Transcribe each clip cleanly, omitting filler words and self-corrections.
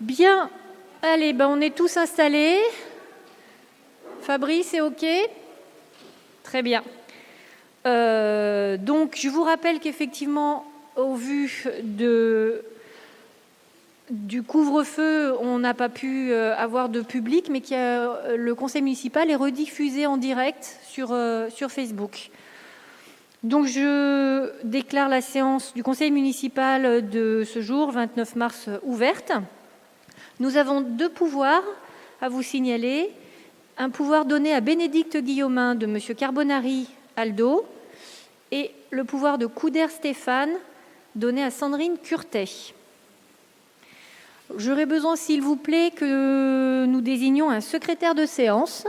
Bien, allez, on est tous installés. Fabrice, c'est OK? Très bien. Donc, je vous rappelle qu'effectivement, au vu du couvre-feu, on n'a pas pu avoir de public, mais le conseil municipal est rediffusé en direct sur Facebook. Donc, je déclare la séance du conseil municipal de ce jour, 29 mars, ouverte. Nous avons 2 pouvoirs à vous signaler. Un pouvoir donné à Bénédicte Guillaumin de M. Carbonari Aldo et le pouvoir de Couder Stéphane donné à Sandrine Curtet. J'aurais besoin, s'il vous plaît, que nous désignions un secrétaire de séance.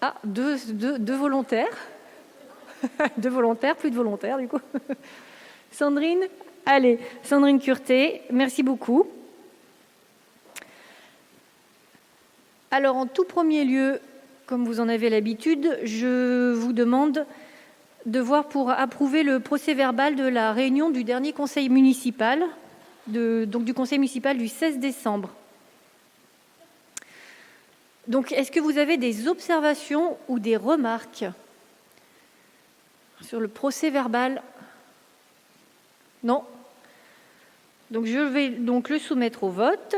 Ah, deux volontaires. 2 volontaires, plus de volontaires du coup. Sandrine, allez, Sandrine Curtet, merci beaucoup. Alors, en tout premier lieu, comme vous en avez l'habitude, je vous demande de voir pour approuver le procès-verbal de la réunion du dernier conseil municipal, donc du conseil municipal du 16 décembre. Donc, est-ce que vous avez des observations ou des remarques sur le procès-verbal? Non. Donc, je vais donc le soumettre au vote.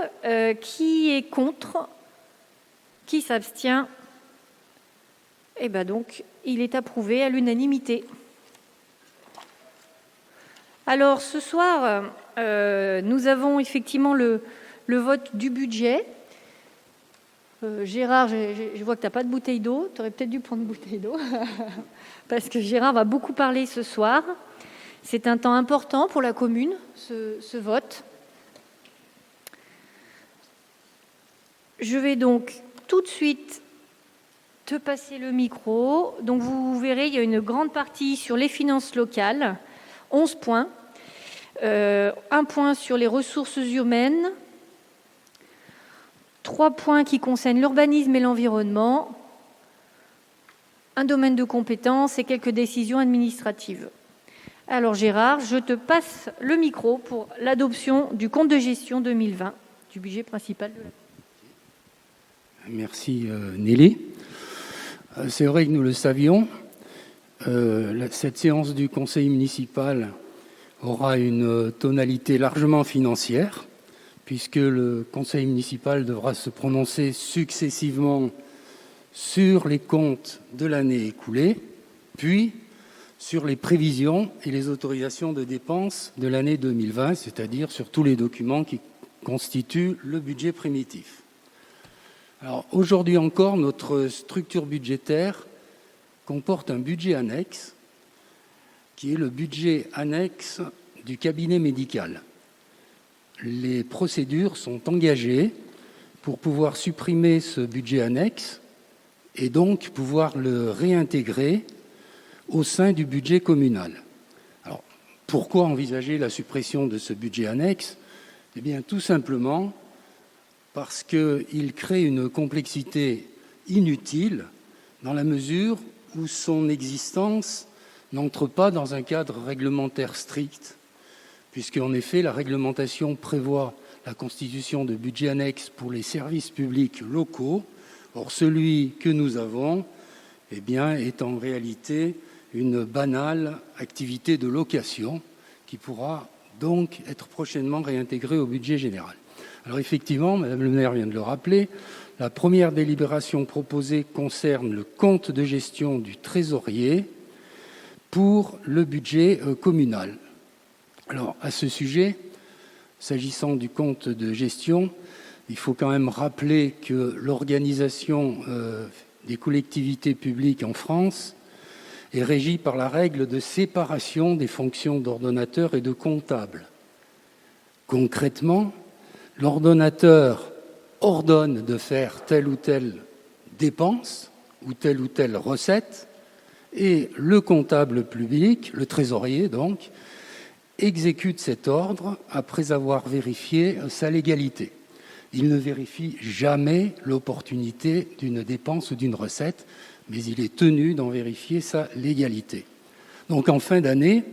Qui est contre? Qui s'abstient? Eh bien donc, il est approuvé à l'unanimité. Alors, ce soir, nous avons effectivement le vote du budget. Gérard, je vois que tu n'as pas de bouteille d'eau. Tu aurais peut-être dû prendre une bouteille d'eau. Parce que Gérard va beaucoup parler ce soir. C'est un temps important pour la commune, ce vote. Je vais donc tout de suite te passer le micro. Donc vous verrez, il y a une grande partie sur les finances locales, 11 points. Un point sur les ressources humaines, 3 points qui concernent l'urbanisme et l'environnement, un domaine de compétences et quelques décisions administratives. Alors Gérard, je te passe le micro pour l'adoption du compte de gestion 2020, du budget principal de la... Merci Nelly. C'est vrai que nous le savions, cette séance du conseil municipal aura une tonalité largement financière, puisque le conseil municipal devra se prononcer successivement sur les comptes de l'année écoulée, puis sur les prévisions et les autorisations de dépenses de l'année 2020, c'est-à-dire sur tous les documents qui constituent le budget primitif. Alors, aujourd'hui encore, notre structure budgétaire comporte un budget annexe, qui est le budget annexe du cabinet médical. Les procédures sont engagées pour pouvoir supprimer ce budget annexe et donc pouvoir le réintégrer au sein du budget communal. Alors, pourquoi envisager la suppression de ce budget annexe? Eh bien, tout simplement parce qu'il crée une complexité inutile dans la mesure où son existence n'entre pas dans un cadre réglementaire strict, puisqu'en effet, la réglementation prévoit la constitution de budgets annexes pour les services publics locaux. Or, celui que nous avons est en réalité une banale activité de location qui pourra donc être prochainement réintégrée au budget général. Alors effectivement, Madame le maire vient de le rappeler, la première délibération proposée concerne le compte de gestion du trésorier pour le budget communal. Alors, à ce sujet, s'agissant du compte de gestion, il faut quand même rappeler que l'organisation des collectivités publiques en France est régie par la règle de séparation des fonctions d'ordonnateur et de comptable. Concrètement, l'ordonnateur ordonne de faire telle ou telle dépense ou telle recette, et le comptable public, le trésorier donc, exécute cet ordre après avoir vérifié sa légalité. Il ne vérifie jamais l'opportunité d'une dépense ou d'une recette, mais il est tenu d'en vérifier sa légalité. Donc en fin d'année,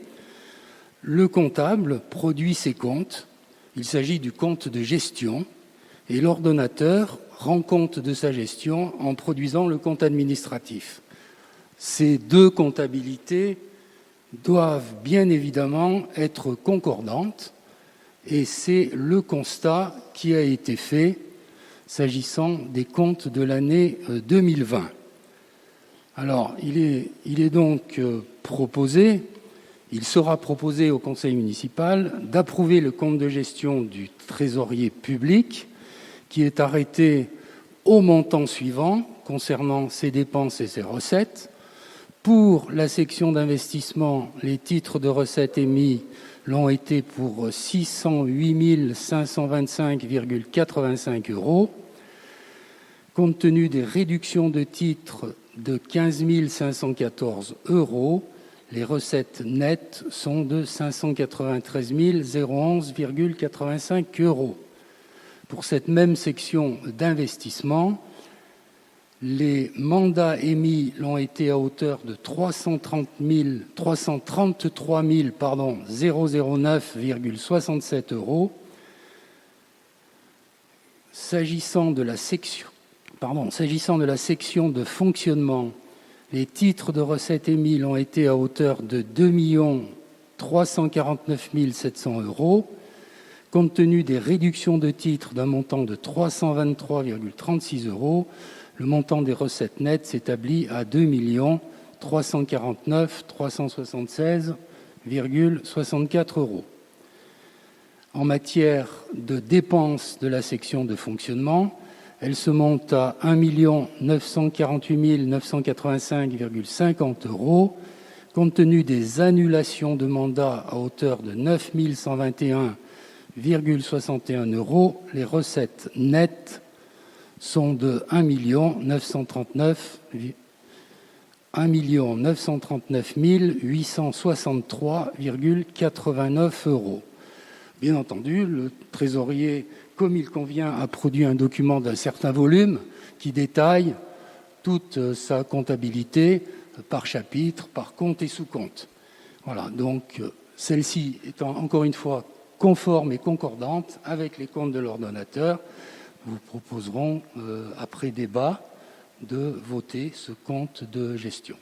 Le comptable produit ses comptes, il s'agit du compte de gestion, et l'ordonnateur rend compte de sa gestion en produisant le compte administratif. Ces deux comptabilités doivent bien évidemment être concordantes, et c'est le constat qui a été fait s'agissant des comptes de l'année 2020. Alors, il est donc proposé, il sera proposé au conseil municipal d'approuver le compte de gestion du trésorier public qui est arrêté au montant suivant concernant ses dépenses et ses recettes. Pour la section d'investissement, les titres de recettes émis l'ont été pour 608 525,85 €. Compte tenu des réductions de titres de 15 514 €, les recettes nettes sont de 593 011,85 €. Pour cette même section d'investissement, les mandats émis l'ont été à hauteur de 333 009,67 €. S'agissant de la section de fonctionnement, les titres de recettes émis l'ont été à hauteur de 2 349 700 €. Compte tenu des réductions de titres d'un montant de 323,36 €, le montant des recettes nettes s'établit à 2 349 376,64 €. En matière de dépenses de la section de fonctionnement, elle se monte à 1 948 985,50 €. Compte tenu des annulations de mandats à hauteur de 9 121,61 €, les recettes nettes sont de 1 939 863,89 €. Bien entendu, le trésorier, comme il convient, a produit un document d'un certain volume qui détaille toute sa comptabilité par chapitre, par compte et sous-compte. Voilà, donc celle-ci étant encore une fois conforme et concordante avec les comptes de l'ordonnateur, nous proposerons, après débat, de voter ce compte de gestion.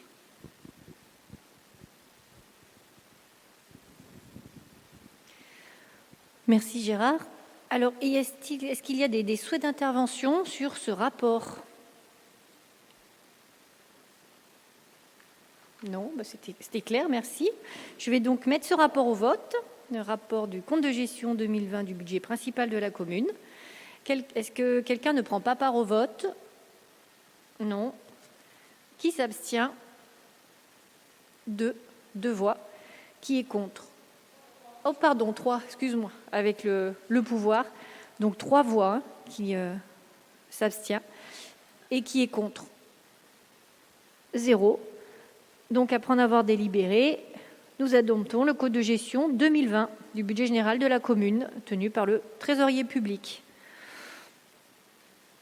Merci Gérard. Alors, est-ce qu'il y a des souhaits d'intervention sur ce rapport? Non, c'était clair, merci. Je vais donc mettre ce rapport au vote, le rapport du compte de gestion 2020 du budget principal de la commune. Est-ce que quelqu'un ne prend pas part au vote? Non. Qui s'abstient? 2 voix. Qui est contre? Oh pardon, 3, excuse-moi, avec le pouvoir. Donc 3 voix qui s'abstient. Et qui est contre? 0. Donc après en avoir délibéré, nous adoptons le code de gestion 2020 du budget général de la commune, tenu par le trésorier public.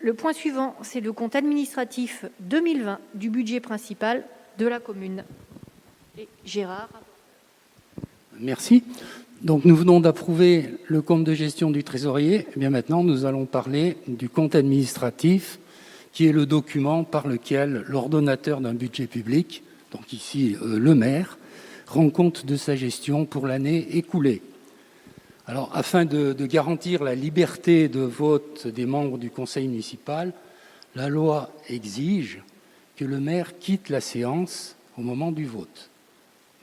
Le point suivant, c'est le compte administratif 2020 du budget principal de la commune. Et Gérard. Merci. Donc nous venons d'approuver le compte de gestion du trésorier. Et bien maintenant, nous allons parler du compte administratif, qui est le document par lequel l'ordonnateur d'un budget public, donc ici le maire, rend compte de sa gestion pour l'année écoulée. Alors, afin de garantir la liberté de vote des membres du conseil municipal, la loi exige que le maire quitte la séance au moment du vote.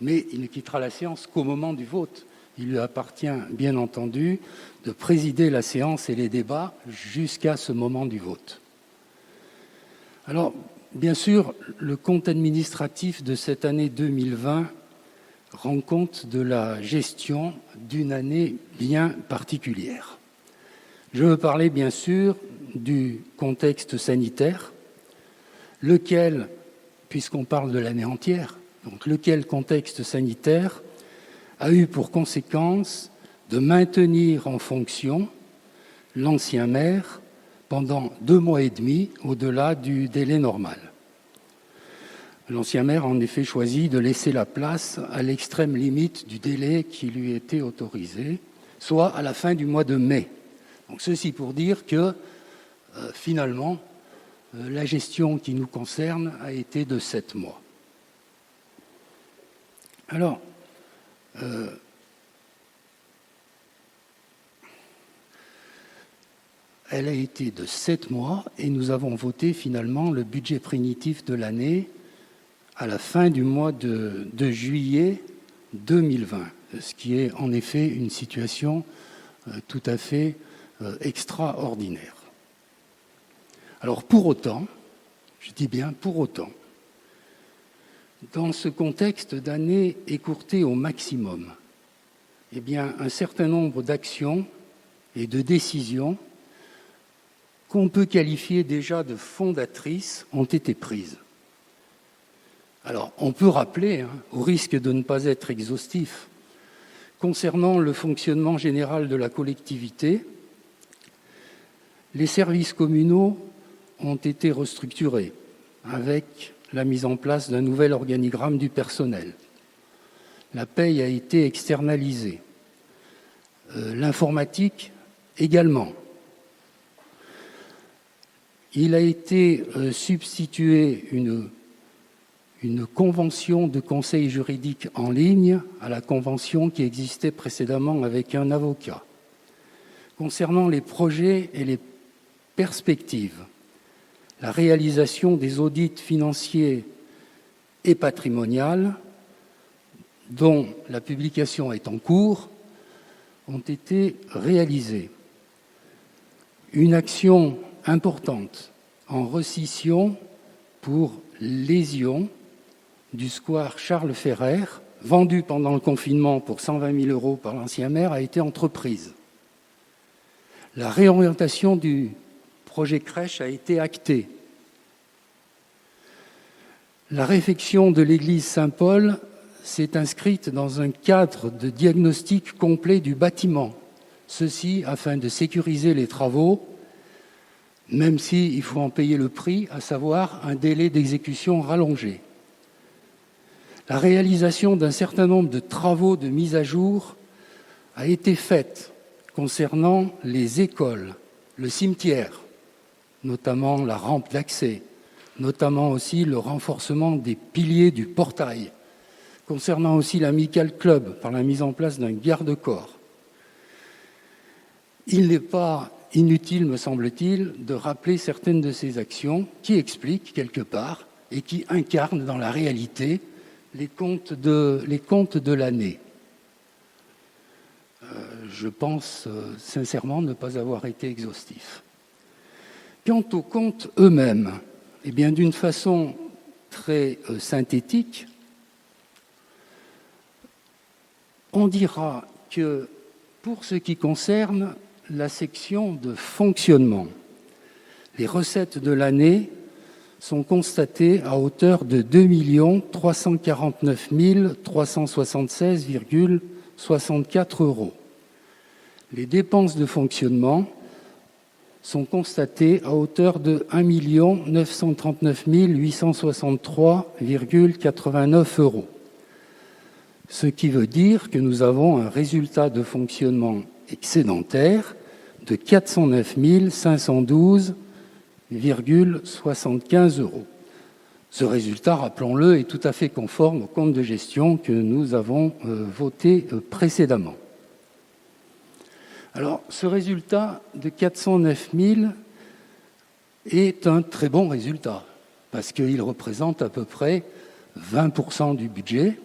Mais il ne quittera la séance qu'au moment du vote. Il lui appartient, bien entendu, de présider la séance et les débats jusqu'à ce moment du vote. Alors, bien sûr, le compte administratif de cette année 2020 rend compte de la gestion d'une année bien particulière. Je veux parler, bien sûr, du contexte sanitaire, lequel, puisqu'on parle de l'année entière, donc lequel contexte sanitaire a eu pour conséquence de maintenir en fonction l'ancien maire pendant 2 mois et demi au-delà du délai normal. L'ancien maire a en effet choisi de laisser la place à l'extrême limite du délai qui lui était autorisé, soit à la fin du mois de mai. Donc ceci pour dire que finalement, la gestion qui nous concerne a été de 7 mois. Alors, elle a été de 7 mois et nous avons voté finalement le budget primitif de l'année à la fin du mois de juillet 2020, ce qui est en effet une situation tout à fait extraordinaire. Alors pour autant, je dis bien pour autant, dans ce contexte d'année écourtée au maximum, eh bien, un certain nombre d'actions et de décisions qu'on peut qualifier déjà de fondatrices ont été prises. Alors, on peut rappeler, au risque de ne pas être exhaustif, concernant le fonctionnement général de la collectivité, les services communaux ont été restructurés avec la mise en place d'un nouvel organigramme du personnel. La paye a été externalisée. L'informatique également. Il a été substitué une convention de conseil juridique en ligne à la convention qui existait précédemment avec un avocat. Concernant les projets et les perspectives, la réalisation des audits financiers et patrimoniaux, dont la publication est en cours, ont été réalisés. Une action importante en rescission pour lésion du square Charles Ferrer, vendu pendant le confinement pour 120 000 € par l'ancien maire, a été entreprise. La réorientation du projet crèche a été actée. La réfection de l'église Saint-Paul s'est inscrite dans un cadre de diagnostic complet du bâtiment, ceci afin de sécuriser les travaux, même s'il faut en payer le prix, à savoir un délai d'exécution rallongé. La réalisation d'un certain nombre de travaux de mise à jour a été faite concernant les écoles, le cimetière, notamment la rampe d'accès, notamment aussi le renforcement des piliers du portail, concernant aussi l'Amical Club par la mise en place d'un garde-corps. Il n'est pas inutile, me semble-t-il, de rappeler certaines de ces actions qui expliquent quelque part et qui incarnent dans la réalité les comptes de l'année. Je pense sincèrement ne pas avoir été exhaustif. Quant aux comptes eux-mêmes, eh bien, d'une façon très synthétique, on dira que pour ce qui concerne la section de fonctionnement, les recettes de l'année sont constatées à hauteur de 2 349 376,64 €. Les dépenses de fonctionnement sont constatées à hauteur de 1 939 863,89 €. Ce qui veut dire que nous avons un résultat de fonctionnement excédentaire de 409 512,75 €. Ce résultat, rappelons-le, est tout à fait conforme au compte de gestion que nous avons voté précédemment. Alors, ce résultat de 409 000 est un très bon résultat, parce qu'il représente à peu près 20% du budget.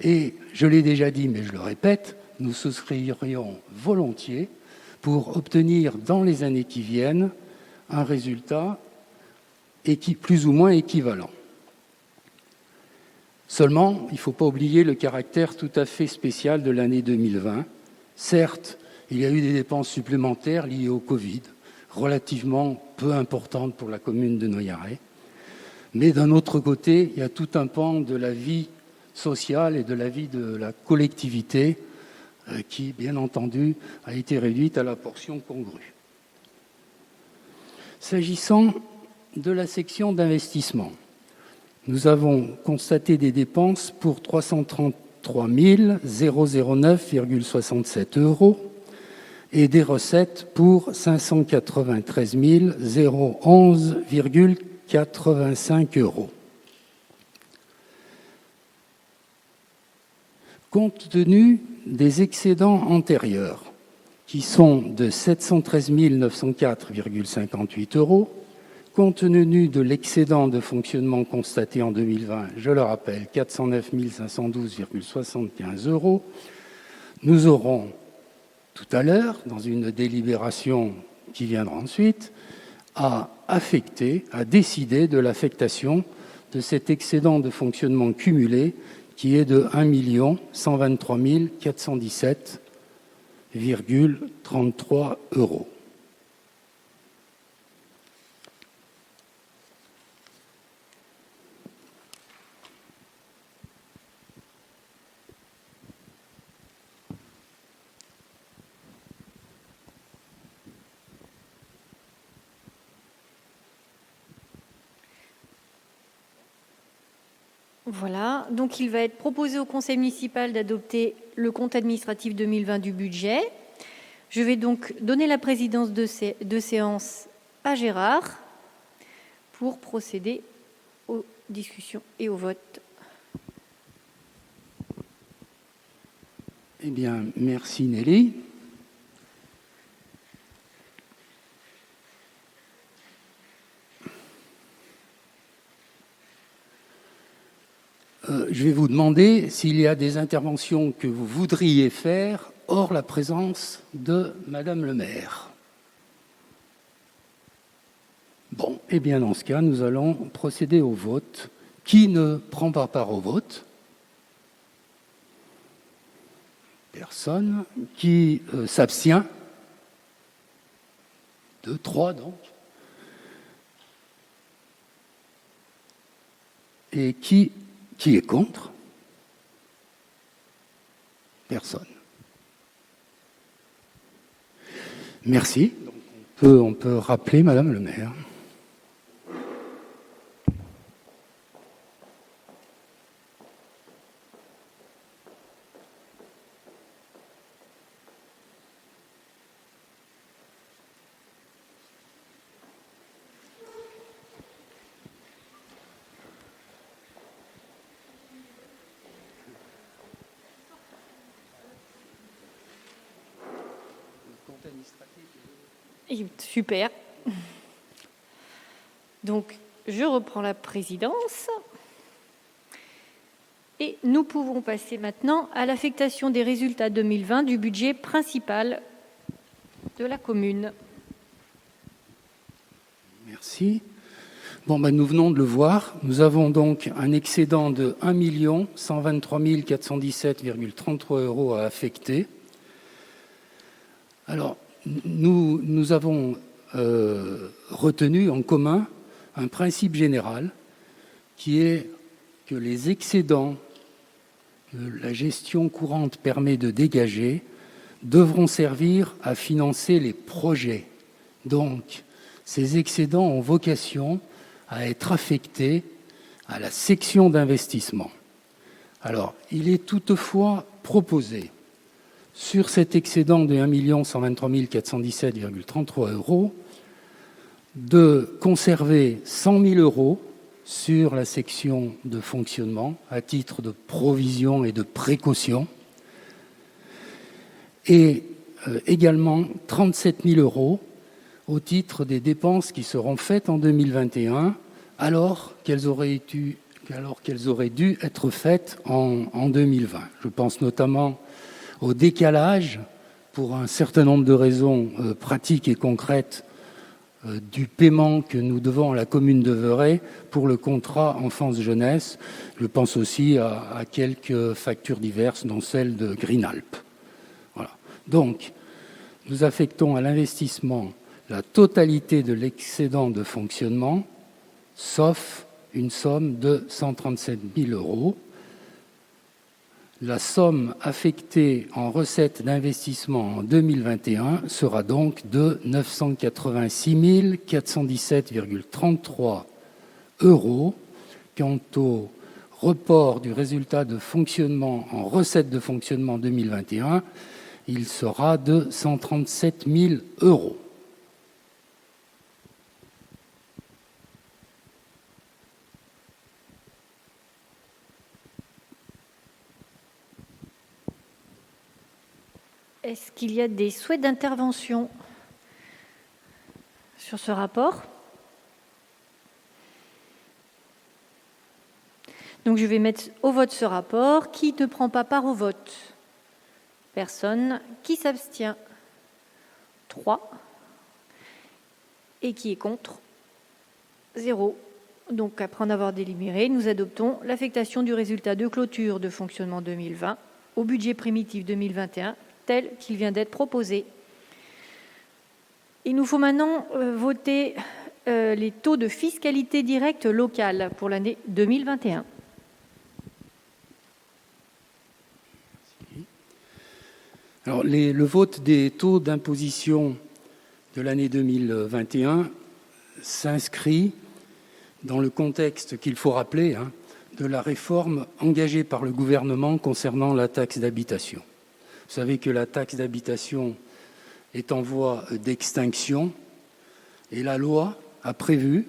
Et je l'ai déjà dit, mais je le répète, nous souscririons volontiers pour obtenir dans les années qui viennent un résultat plus ou moins équivalent. Seulement, il ne faut pas oublier le caractère tout à fait spécial de l'année 2020. Certes, il y a eu des dépenses supplémentaires liées au Covid, relativement peu importantes pour la commune de Noyaret. Mais d'un autre côté, il y a tout un pan de la vie sociale et de la vie de la collectivité qui, bien entendu, a été réduite à la portion congrue. S'agissant de la section d'investissement, nous avons constaté des dépenses pour 333 009,67 euros et des recettes pour 593 011,85 euros. Compte tenu des excédents antérieurs, qui sont de 713 904,58 euros, compte tenu de l'excédent de fonctionnement constaté en 2020, je le rappelle, 409 512,75 euros, nous aurons tout à l'heure, dans une délibération qui viendra ensuite, à décider de l'affectation de cet excédent de fonctionnement cumulé qui est de 1 123 417,33 euros. Voilà, donc il va être proposé au conseil municipal d'adopter le compte administratif 2020 du budget. Je vais donc donner la présidence de séance à Gérard pour procéder aux discussions et au vote. Eh bien, merci Nelly. Je vais vous demander s'il y a des interventions que vous voudriez faire hors la présence de Madame le maire. Bon, eh bien dans ce cas, nous allons procéder au vote. Qui ne prend pas part au vote? Personne. Qui s'abstient? 2, 3 donc. Et qui est contre? Personne. Merci. Donc on peut rappeler Madame le maire. Super. Donc, je reprends la présidence. Et nous pouvons passer maintenant à l'affectation des résultats 2020 du budget principal de la commune. Merci. Bon, nous venons de le voir. Nous avons donc un excédent de 1 123 417,33 euros à affecter. Alors, nous avons retenu en commun un principe général qui est que les excédents que la gestion courante permet de dégager devront servir à financer les projets. Donc, ces excédents ont vocation à être affectés à la section d'investissement. Alors, il est toutefois proposé sur cet excédent de 1 123 417,33 euros, de conserver 100 000 euros sur la section de fonctionnement à titre de provision et de précaution, et également 37 000 euros au titre des dépenses qui seront faites en 2021, alors qu'elles auraient dû être faites en 2020. Je pense notamment au décalage, pour un certain nombre de raisons pratiques et concrètes, du paiement que nous devons à la commune de Veurey pour le contrat enfance-jeunesse. Je pense aussi à quelques factures diverses, dont celle de Greenalp. Voilà. Donc, nous affectons à l'investissement la totalité de l'excédent de fonctionnement, sauf une somme de 137 000 euros. La somme affectée en recettes d'investissement en 2021 sera donc de 986 417,33 euros, Quant au report du résultat de fonctionnement en recettes de fonctionnement 2021, il sera de 137 000 €. Est-ce qu'il y a des souhaits d'intervention sur ce rapport? Donc je vais mettre au vote ce rapport. Qui ne prend pas part au vote? Personne. Qui s'abstient? 3. Et qui est contre? 0. Donc après en avoir délibéré, nous adoptons l'affectation du résultat de clôture de fonctionnement 2020 au budget primitif 2021 tel qu'il vient d'être proposé. Il nous faut maintenant voter les taux de fiscalité directe locale pour l'année 2021. Alors, le vote des taux d'imposition de l'année 2021 s'inscrit dans le contexte qu'il faut rappeler de la réforme engagée par le gouvernement concernant la taxe d'habitation. Vous savez que la taxe d'habitation est en voie d'extinction et la loi a prévu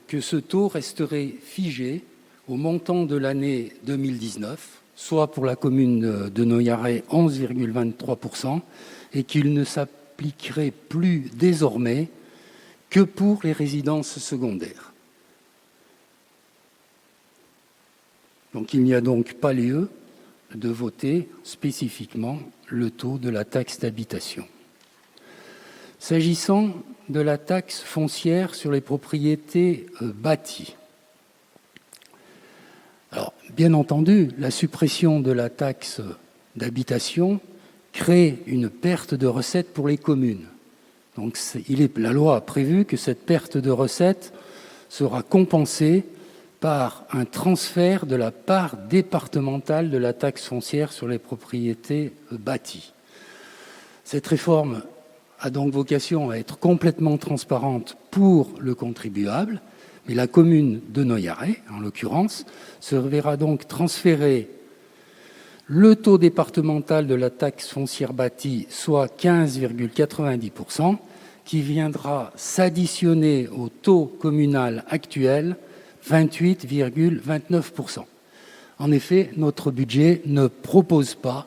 que ce taux resterait figé au montant de l'année 2019, soit pour la commune de Noyaret 11,23%, et qu'il ne s'appliquerait plus désormais que pour les résidences secondaires. Donc il n'y a donc pas lieu de voter spécifiquement le taux de la taxe d'habitation. S'agissant de la taxe foncière sur les propriétés bâties, alors, bien entendu, la suppression de la taxe d'habitation crée une perte de recettes pour les communes. Donc, la loi a prévu que cette perte de recettes sera compensée par un transfert de la part départementale de la taxe foncière sur les propriétés bâties. Cette réforme a donc vocation à être complètement transparente pour le contribuable, mais la commune de Noyaret, en l'occurrence, se verra donc transférer le taux départemental de la taxe foncière bâtie, soit 15,90%, qui viendra s'additionner au taux communal actuel, 28,29%. En effet, notre budget ne propose pas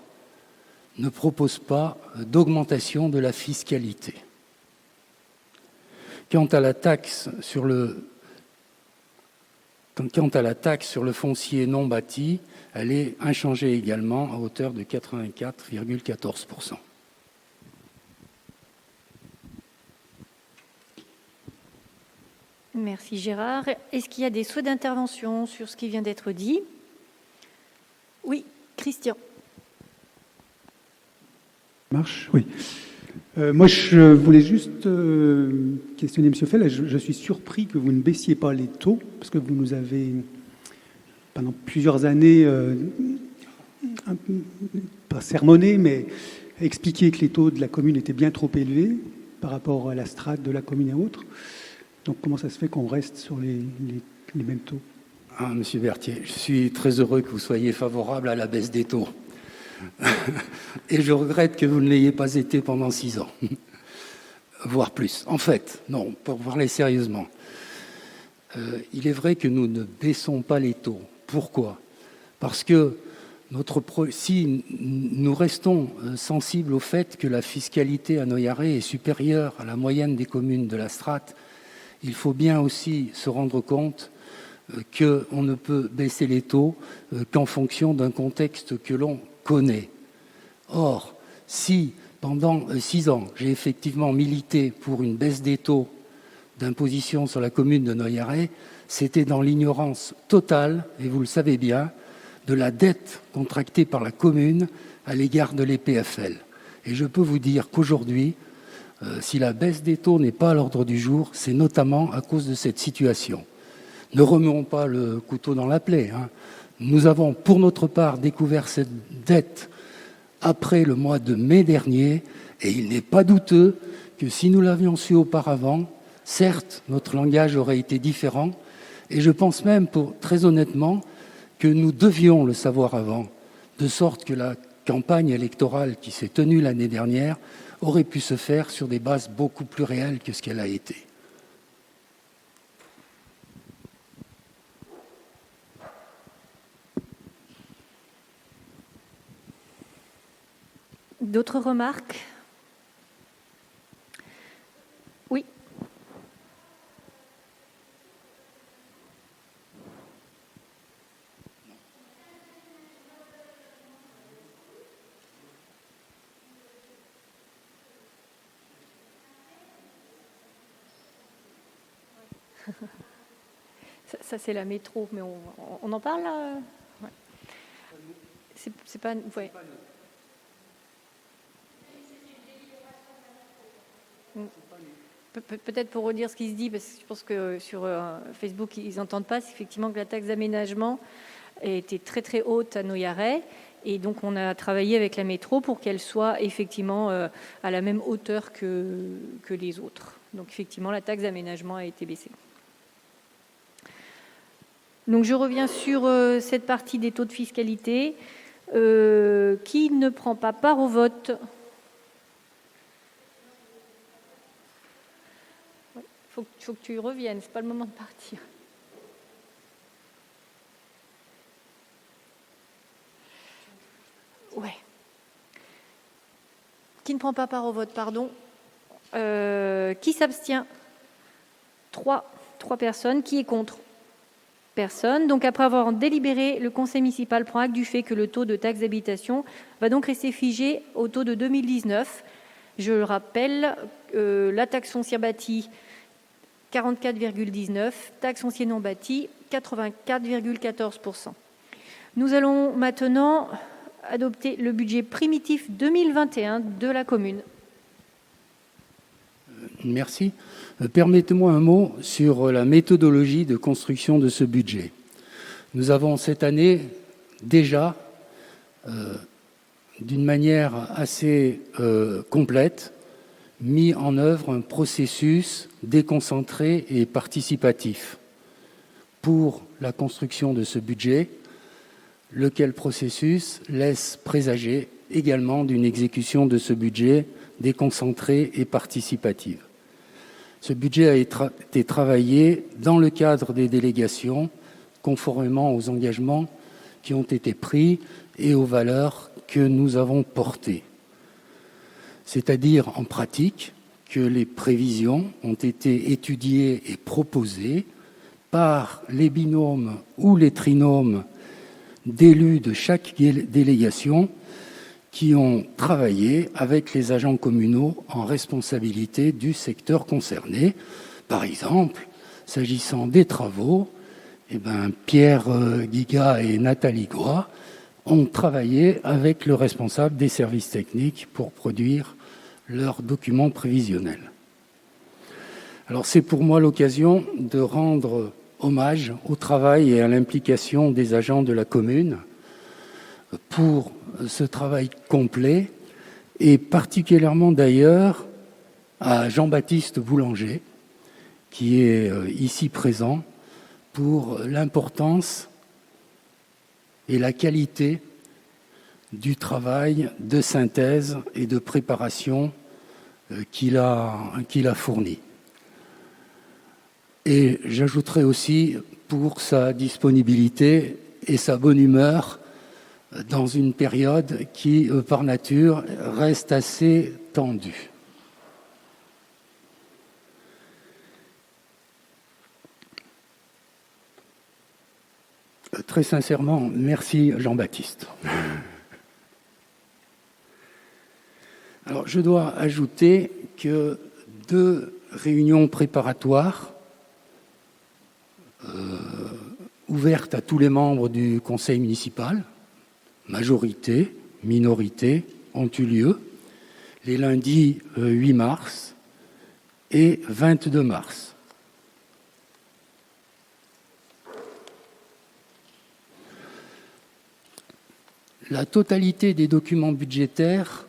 d'augmentation de la fiscalité. Quant à la taxe sur le foncier non bâti, elle est inchangée également à hauteur de 84,14%. Merci Gérard. Est-ce qu'il y a des souhaits d'intervention sur ce qui vient d'être dit? Oui, Christian. Marche, oui. Moi, je voulais juste questionner M. Fell. Je suis surpris que vous ne baissiez pas les taux, parce que vous nous avez, pendant plusieurs années, pas sermonné, mais expliqué que les taux de la commune étaient bien trop élevés par rapport à la strate de la commune et autres. Donc, comment ça se fait qu'on reste sur les mêmes taux? Monsieur Berthier, je suis très heureux que vous soyez favorable à la baisse des taux. Et je regrette que vous ne l'ayez pas été pendant 6 ans, voire plus. En fait, non, pour parler sérieusement, il est vrai que nous ne baissons pas les taux. Pourquoi? Parce que si nous restons sensibles au fait que la fiscalité à Noyaret est supérieure à la moyenne des communes de la strate, il faut bien aussi se rendre compte qu'on ne peut baisser les taux qu'en fonction d'un contexte que l'on connaît. Or, si pendant 6 ans, j'ai effectivement milité pour une baisse des taux d'imposition sur la commune de Noyaret, c'était dans l'ignorance totale, et vous le savez bien, de la dette contractée par la commune à l'égard de l'EPFL. Et je peux vous dire qu'aujourd'hui, si la baisse des taux n'est pas à l'ordre du jour, c'est notamment à cause de cette situation. Ne remuons pas le couteau dans la plaie. Nous avons, pour notre part, découvert cette dette après le mois de mai dernier, et il n'est pas douteux que si nous l'avions su auparavant, certes, notre langage aurait été différent, Et je pense même, très honnêtement, que nous devions le savoir avant, de sorte que la campagne électorale qui s'est tenue l'année dernière aurait pu se faire sur des bases beaucoup plus réelles que ce qu'elle a été. D'autres remarques? Oui. Ça c'est la métro, mais on en parle là? Ouais. C'est pas... Ouais. Peut-être pour redire ce qui se dit, parce que je pense que sur Facebook, ils n'entendent pas, c'est effectivement que la taxe d'aménagement était très très haute à Noyaret, et donc on a travaillé avec la métro pour qu'elle soit effectivement à la même hauteur que les autres. Donc effectivement, la taxe d'aménagement a été baissée. Donc je reviens sur cette partie des taux de fiscalité. Qui ne prend pas part au vote? Il faut que tu reviennes, c'est pas le moment de partir. Ouais. Qui ne prend pas part au vote, pardon. Qui s'abstient? 3 personnes. Qui est contre? Personne. Donc après avoir délibéré, le conseil municipal prend acte du fait que le taux de taxe d'habitation va donc rester figé au taux de 2019. Je le rappelle, la taxe foncière bâtie 44,19, taxe foncière non bâtie 84,14%. Nous allons maintenant adopter le budget primitif 2021 de la commune. Merci. Permettez-moi un mot sur la méthodologie de construction de ce budget. Nous avons cette année déjà, d'une manière assez complète, mis en œuvre un processus déconcentré et participatif pour la construction de ce budget, lequel processus laisse présager également d'une exécution de ce budget déconcentrée et participative. Ce budget a été travaillé dans le cadre des délégations, conformément aux engagements qui ont été pris et aux valeurs que nous avons portées. C'est-à-dire, en pratique, que les prévisions ont été étudiées et proposées par les binômes ou les trinômes d'élus de chaque délégation qui ont travaillé avec les agents communaux en responsabilité du secteur concerné. Par exemple, s'agissant des travaux, Pierre Guiga et Nathalie Goua ont travaillé avec le responsable des services techniques pour produire leurs documents prévisionnels. Alors c'est pour moi l'occasion de rendre hommage au travail et à l'implication des agents de la commune pour ce travail complet, et particulièrement d'ailleurs à Jean-Baptiste Boulanger, qui est ici présent, pour l'importance et la qualité du travail de synthèse et de préparation qu'il a fourni. Et j'ajouterai aussi pour sa disponibilité et sa bonne humeur dans une période qui, par nature, reste assez tendue. Très sincèrement, merci Jean-Baptiste. Alors, je dois ajouter que 2 réunions préparatoires ouvertes à tous les membres du conseil municipal, majorité, minorité, ont eu lieu les lundis 8 mars et 22 mars. La totalité des documents budgétaires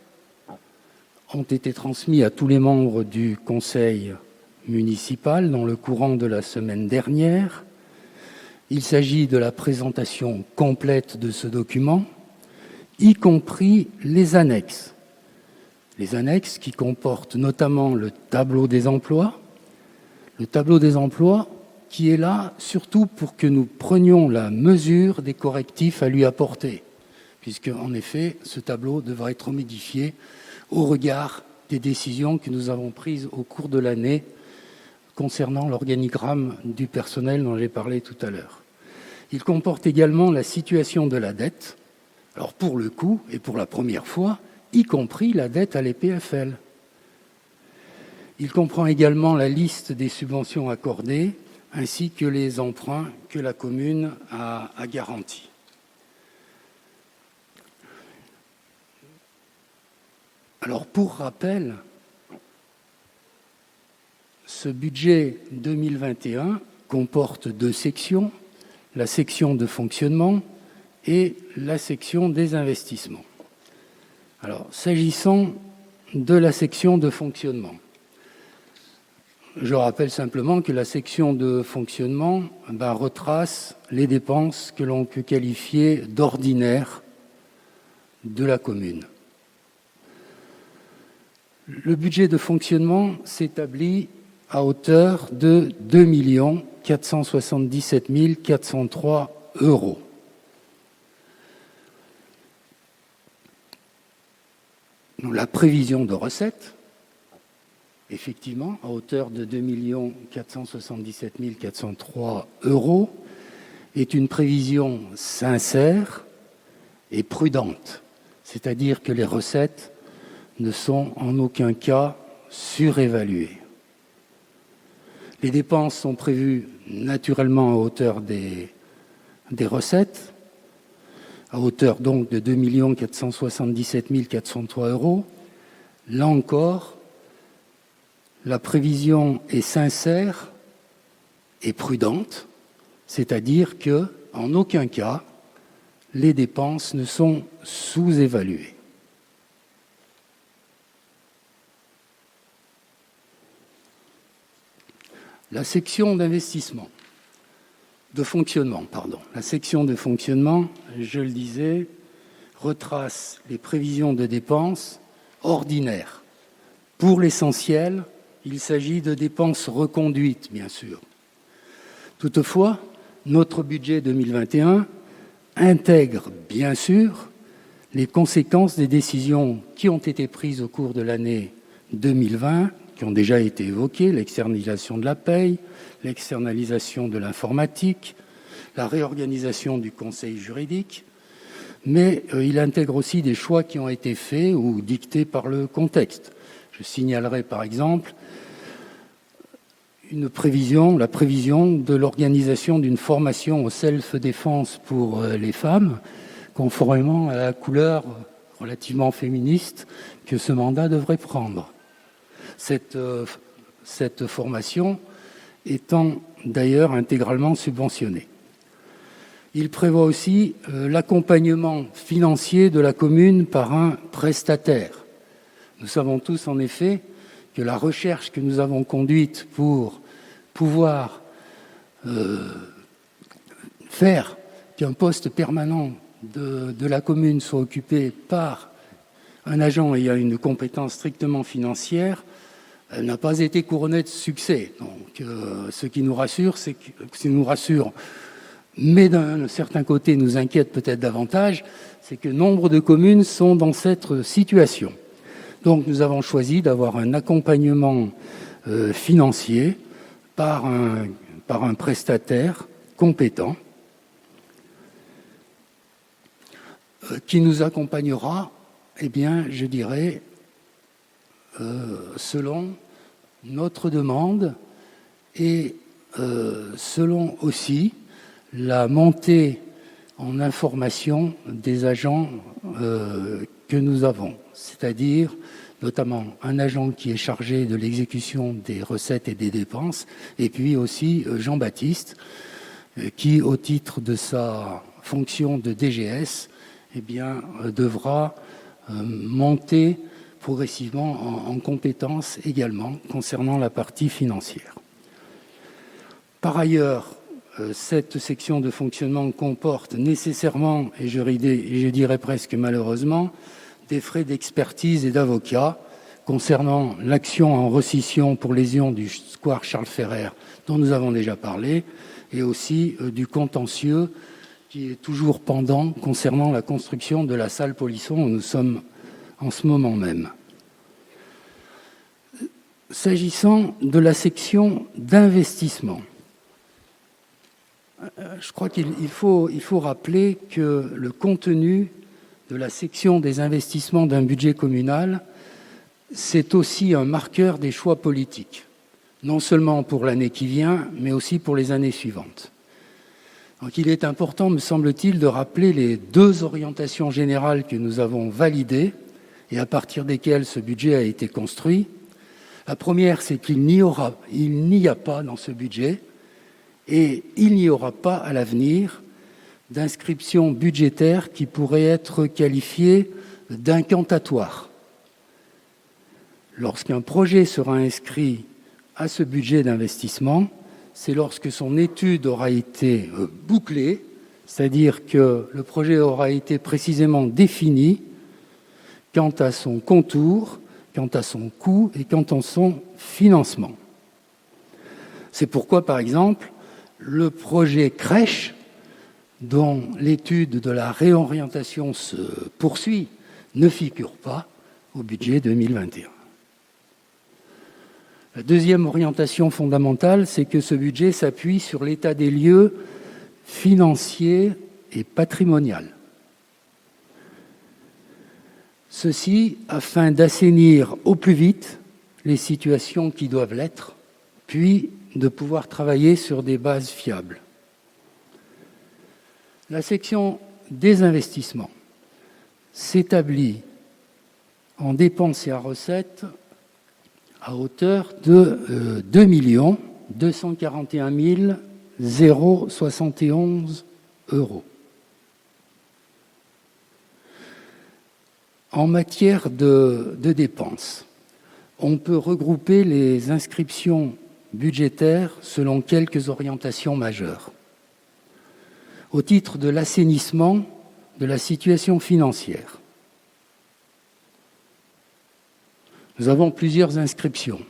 ont été transmis à tous les membres du conseil municipal dans le courant de la semaine dernière, Il s'agit de la présentation complète de ce document, y compris les annexes. Les annexes qui comportent notamment le tableau des emplois. Le tableau des emplois qui est là surtout pour que nous prenions la mesure des correctifs à lui apporter, puisque en effet ce tableau devra être modifié au regard des décisions que nous avons prises au cours de l'année concernant l'organigramme du personnel dont j'ai parlé tout à l'heure. Il comporte également la situation de la dette, alors pour le coup et pour la première fois, y compris la dette à l'EPFL. Il comprend également la liste des subventions accordées ainsi que les emprunts que la commune a garantis. Alors pour rappel, ce budget 2021 comporte 2 sections, la section de fonctionnement et la section des investissements. Alors, s'agissant de la section de fonctionnement, je rappelle simplement que la section de fonctionnement retrace les dépenses que l'on peut qualifier d'ordinaires de la commune. Le budget de fonctionnement s'établit à hauteur de 2 477 403 €. La prévision de recettes, effectivement, à hauteur de 2 477 403 €, est une prévision sincère et prudente, c'est-à-dire que les recettes ne sont en aucun cas surévaluées. Les dépenses sont prévues naturellement à hauteur des recettes, à hauteur donc de 2 477 403 €. Là encore, la prévision est sincère et prudente, c'est-à-dire que, en aucun cas, les dépenses ne sont sous-évaluées. La section d'investissement, la section de fonctionnement, je le disais, retrace les prévisions de dépenses ordinaires. Pour l'essentiel, il s'agit de dépenses reconduites, bien sûr. Toutefois, notre budget 2021 intègre, bien sûr, les conséquences des décisions qui ont été prises au cours de l'année 2020, qui ont déjà été évoquées, l'externalisation de la paye, l'externalisation de l'informatique, la réorganisation du conseil juridique, mais il intègre aussi des choix qui ont été faits ou dictés par le contexte. Je signalerai par exemple la prévision de l'organisation d'une formation au self-défense pour les femmes, conformément à la couleur relativement féministe que ce mandat devrait prendre. Cette formation étant d'ailleurs intégralement subventionnée. Il prévoit aussi l'accompagnement financier de la commune par un prestataire. Nous savons tous en effet que la recherche que nous avons conduite pour pouvoir faire qu'un poste permanent de la commune soit occupé par un agent ayant une compétence strictement financière n'a pas été couronnée de succès. Donc, ce qui nous rassure, mais d'un certain côté nous inquiète peut-être davantage, c'est que nombre de communes sont dans cette situation. Donc nous avons choisi d'avoir un accompagnement financier par un prestataire compétent qui nous accompagnera, je dirais, selon notre demande et selon aussi la montée en information des agents que nous avons, c'est-à-dire notamment un agent qui est chargé de l'exécution des recettes et des dépenses, et puis aussi Jean-Baptiste, qui, au titre de sa fonction de DGS, devra monter progressivement en compétences également concernant la partie financière. Par ailleurs, cette section de fonctionnement comporte nécessairement, et je dirais presque malheureusement, des frais d'expertise et d'avocat concernant l'action en rescission pour lésion du square Charles Ferrer, dont nous avons déjà parlé, et aussi du contentieux qui est toujours pendant concernant la construction de la salle Polisson où nous sommes en ce moment même. S'agissant de la section d'investissement, je crois qu'il faut rappeler que le contenu de la section des investissements d'un budget communal, c'est aussi un marqueur des choix politiques, non seulement pour l'année qui vient, mais aussi pour les années suivantes. Donc il est important, me semble-t-il, de rappeler les deux orientations générales que nous avons validées et à partir desquelles ce budget a été construit. La première, c'est qu'il n'y a pas dans ce budget, et il n'y aura pas à l'avenir, d'inscription budgétaire qui pourrait être qualifiée d'incantatoire. Lorsqu'un projet sera inscrit à ce budget d'investissement, c'est lorsque son étude aura été bouclée, c'est-à-dire que le projet aura été précisément défini quant à son contour, quant à son coût et quant à son financement. C'est pourquoi, par exemple, le projet crèche, dont l'étude de la réorientation se poursuit, ne figure pas au budget 2021. La deuxième orientation fondamentale, c'est que ce budget s'appuie sur l'état des lieux financier et patrimonial. Ceci afin d'assainir au plus vite les situations qui doivent l'être, puis de pouvoir travailler sur des bases fiables. La section des investissements s'établit en dépenses et en recettes à hauteur de 2 241 071 €. En matière de dépenses, on peut regrouper les inscriptions budgétaires selon quelques orientations majeures. Au titre de l'assainissement de la situation financière, nous avons plusieurs inscriptions.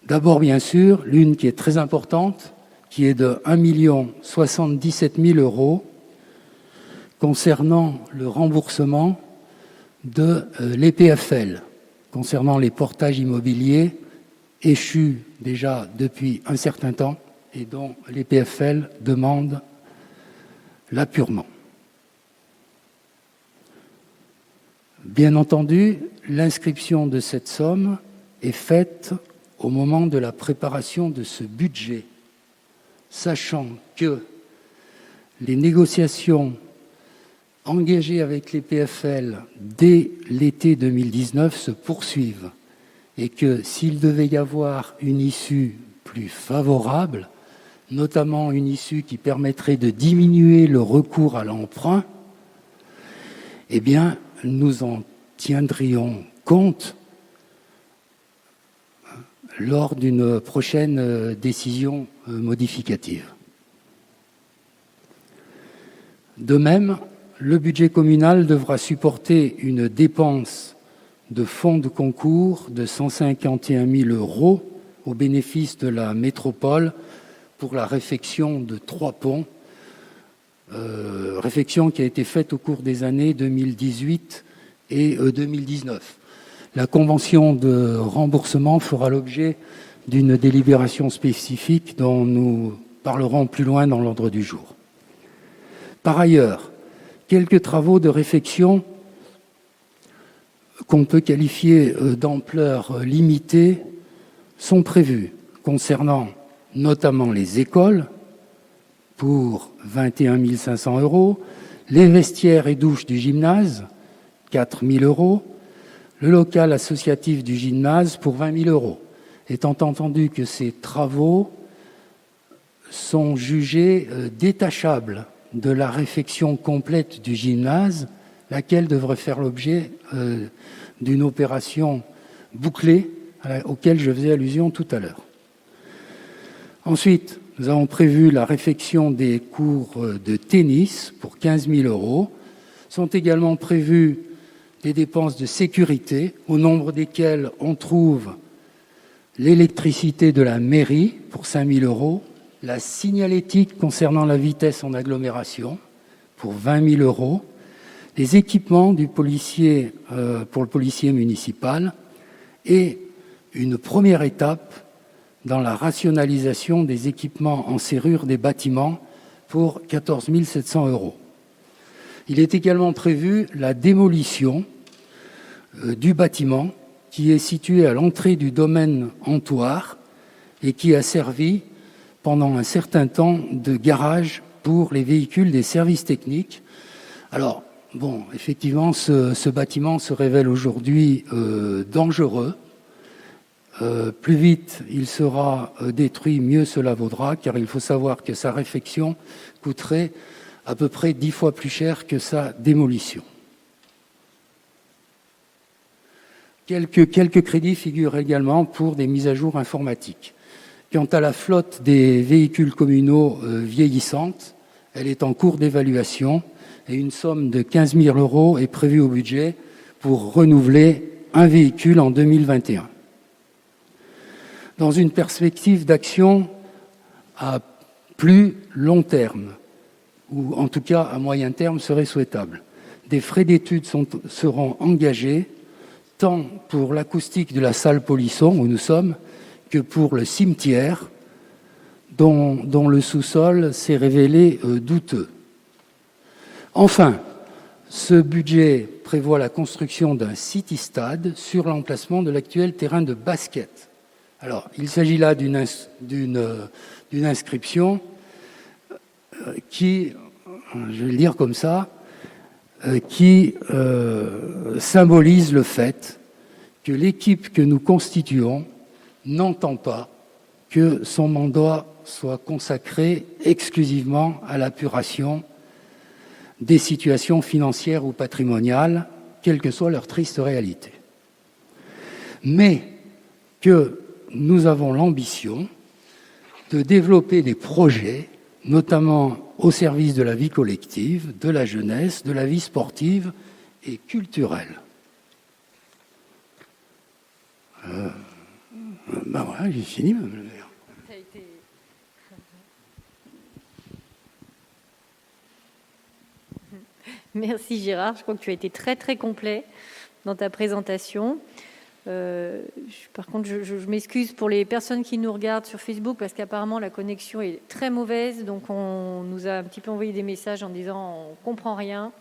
D'abord, bien sûr, l'une qui est très importante, qui est de 1 077 000 € concernant le remboursement de l'EPFL, concernant les portages immobiliers échus déjà depuis un certain temps et dont l'EPFL demande l'appurement. Bien entendu, l'inscription de cette somme est faite au moment de la préparation de ce budget, sachant que les négociations engagées avec les PFL dès l'été 2019 se poursuivent et que s'il devait y avoir une issue plus favorable, notamment une issue qui permettrait de diminuer le recours à l'emprunt, eh bien, nous en tiendrions compte lors d'une prochaine décision modificative. De même, le budget communal devra supporter une dépense de fonds de concours de 151 000 € au bénéfice de la métropole pour la réfection de 3 ponts, réfection qui a été faite au cours des années 2018 et 2019. La convention de remboursement fera l'objet d'une délibération spécifique dont nous parlerons plus loin dans l'ordre du jour. Par ailleurs, quelques travaux de réfection qu'on peut qualifier d'ampleur limitée sont prévus, concernant notamment les écoles, pour 21 500 €, les vestiaires et douches du gymnase, 4 000 €, le local associatif du gymnase pour 20 000 €, étant entendu que ces travaux sont jugés détachables de la réfection complète du gymnase, laquelle devrait faire l'objet d'une opération bouclée auquel je faisais allusion tout à l'heure. Ensuite, Nous avons prévu la réfection des cours de tennis pour 15 000 €. Sont également prévues des dépenses de sécurité, au nombre desquelles on trouve l'électricité de la mairie pour 5 000 €, la signalétique concernant la vitesse en agglomération pour 20 000 €, les équipements du policier pour le policier municipal et une première étape dans la rationalisation des équipements en serrure des bâtiments pour 14 700 €. Il est également prévu la démolition du bâtiment qui est situé à l'entrée du domaine Antoire et qui a servi pendant un certain temps de garage pour les véhicules des services techniques. Alors, bon, effectivement, ce bâtiment se révèle aujourd'hui dangereux. Plus vite il sera détruit, mieux cela vaudra, car il faut savoir que sa réfection coûterait à peu près 10 fois plus cher que sa démolition. Quelques crédits figurent également pour des mises à jour informatiques. Quant à la flotte des véhicules communaux vieillissante, elle est en cours d'évaluation et une somme de 15 000 € est prévue au budget pour renouveler un véhicule en 2021. Dans une perspective d'action à plus long terme, ou en tout cas à moyen terme serait souhaitable, des frais d'études seront engagés tant pour l'acoustique de la salle Polisson où nous sommes que pour le cimetière dont le sous-sol s'est révélé douteux. Enfin, ce budget prévoit la construction d'un city-stade sur l'emplacement de l'actuel terrain de basket. Alors, il s'agit là d'une inscription qui, je vais le dire comme ça, qui symbolise le fait que l'équipe que nous constituons n'entend pas que son mandat soit consacré exclusivement à l'apuration des situations financières ou patrimoniales, quelle que soit leur triste réalité. Mais que nous avons l'ambition de développer des projets, notamment au service de la vie collective, de la jeunesse, de la vie sportive et culturelle. Ben voilà, j'ai fini, Madame le maire. Merci Gérard, je crois que tu as été très très complet dans ta présentation. Par contre, je m'excuse pour les personnes qui nous regardent sur Facebook parce qu'apparemment la connexion est très mauvaise, donc on nous a un petit peu envoyé des messages en disant on comprend rien.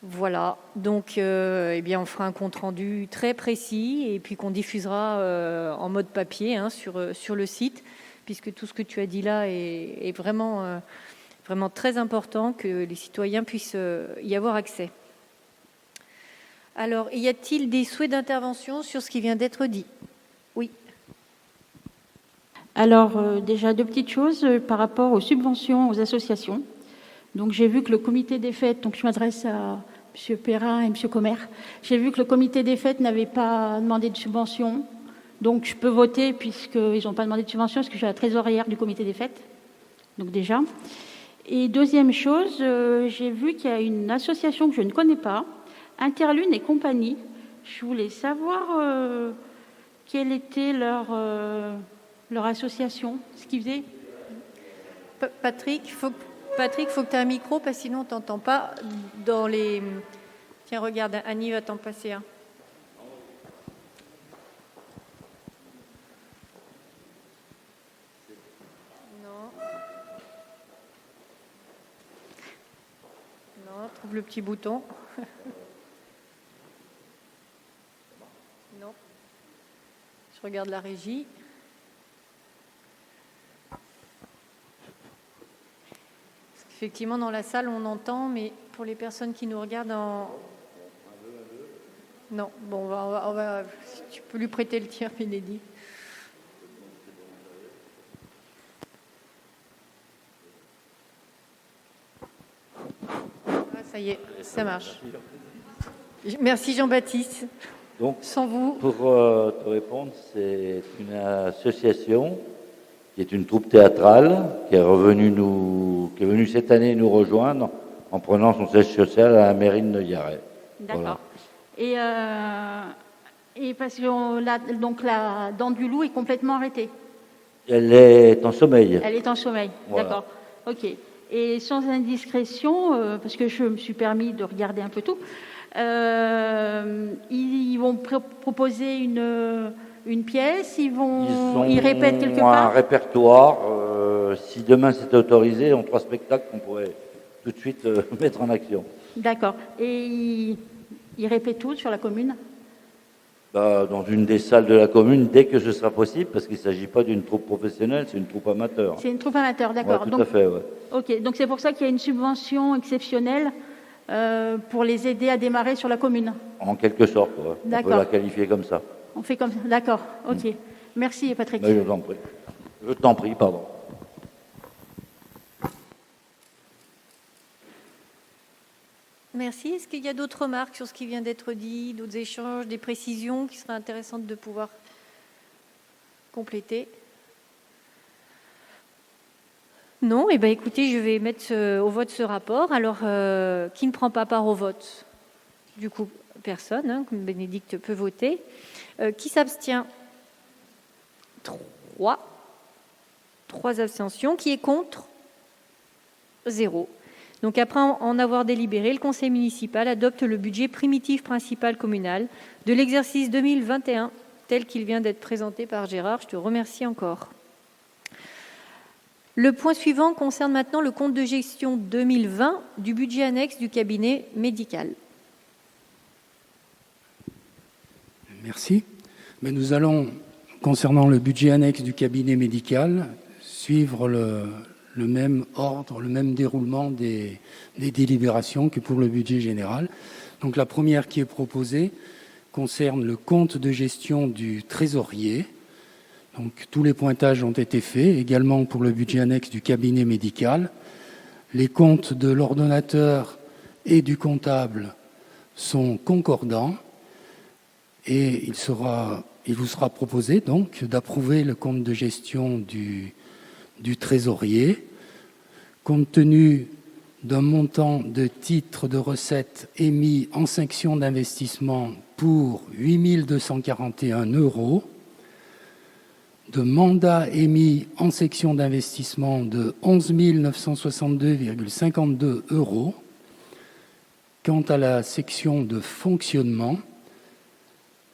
Voilà, donc eh bien on fera un compte rendu très précis et puis qu'on diffusera en mode papier sur le site, puisque tout ce que tu as dit là est vraiment vraiment très important que les citoyens puissent y avoir accès. Alors, y a-t-il des souhaits d'intervention sur ce qui vient d'être dit? Oui. Alors, déjà, deux petites choses par rapport aux subventions aux associations. Donc, j'ai vu que le comité des fêtes, donc je m'adresse à M. Perrin et M. Commer, j'ai vu que le comité des fêtes n'avait pas demandé de subvention. Donc, je peux voter puisqu'ils n'ont pas demandé de subvention, parce que je suis la trésorière du comité des fêtes. Donc, déjà. Et deuxième chose, j'ai vu qu'il y a une association que je ne connais pas, Interlune et compagnie. Je voulais savoir quelle était leur association, ce qu'ils faisaient. Patrick, il faut que tu aies un micro, parce que sinon on ne t'entend pas dans les... Tiens, regarde, Annie va t'en passer un. Non, trouve le petit bouton. Non. Je regarde la régie. Effectivement, dans la salle, on entend, mais pour les personnes qui nous regardent Non, bon, on va, si tu peux lui prêter le tien, Bénédicte. Ah, ça y est, ça marche. Merci Jean-Baptiste. Donc, sans vous. Pour te répondre, c'est une association qui est une troupe théâtrale qui est venue cette année nous rejoindre en prenant son siège social à la mairie de Neuillarret. D'accord. Et parce que donc la dent du loup est complètement arrêtée. Elle est en sommeil. Elle est en sommeil. Voilà. D'accord. Ok. Et sans indiscrétion, parce que je me suis permis de regarder un peu tout, ils vont proposer une pièce, ils répètent quelque Ils ont un part. répertoire. Si demain c'était autorisé, en 3 spectacles qu'on pourrait tout de suite mettre en action. D'accord. Et ils répètent tout sur la commune. Dans une des salles de la commune, dès que ce sera possible, parce qu'il ne s'agit pas d'une troupe professionnelle, c'est une troupe amateur. C'est une troupe amateur, d'accord. Ouais, tout à fait, ouais. Ok, donc c'est pour ça qu'il y a une subvention exceptionnelle pour les aider à démarrer sur la commune. En quelque sorte, ouais. On peut D'accord. la qualifier comme ça. On fait comme ça, d'accord. Ok. Merci Patrick. Mais je t'en prie. Je t'en prie, pardon. Merci. Est-ce qu'il y a d'autres remarques sur ce qui vient d'être dit, d'autres échanges, des précisions qui seraient intéressantes de pouvoir compléter? Non. Eh bien, écoutez, je vais mettre au vote ce rapport. Alors, qui ne prend pas part au vote? Du coup, personne, hein, comme Bénédicte peut voter. Qui s'abstient? 3. 3 abstentions. Qui est contre? 0. Donc après en avoir délibéré, le conseil municipal adopte le budget primitif principal communal de l'exercice 2021 tel qu'il vient d'être présenté par Gérard. Je te remercie encore. Le point suivant concerne maintenant le compte de gestion 2020 du budget annexe du cabinet médical. Merci. Mais nous allons, concernant le budget annexe du cabinet médical, suivre le même ordre, le même déroulement des délibérations que pour le budget général. Donc la première qui est proposée concerne le compte de gestion du trésorier. Donc tous les pointages ont été faits, également pour le budget annexe du cabinet médical. Les comptes de l'ordonnateur et du comptable sont concordants et il vous sera proposé donc d'approuver le compte de gestion du trésorier, compte tenu d'un montant de titres de recettes émis en section d'investissement pour 8 241 €, de mandats émis en section d'investissement de 11 962,52 €. Quant à la section de fonctionnement,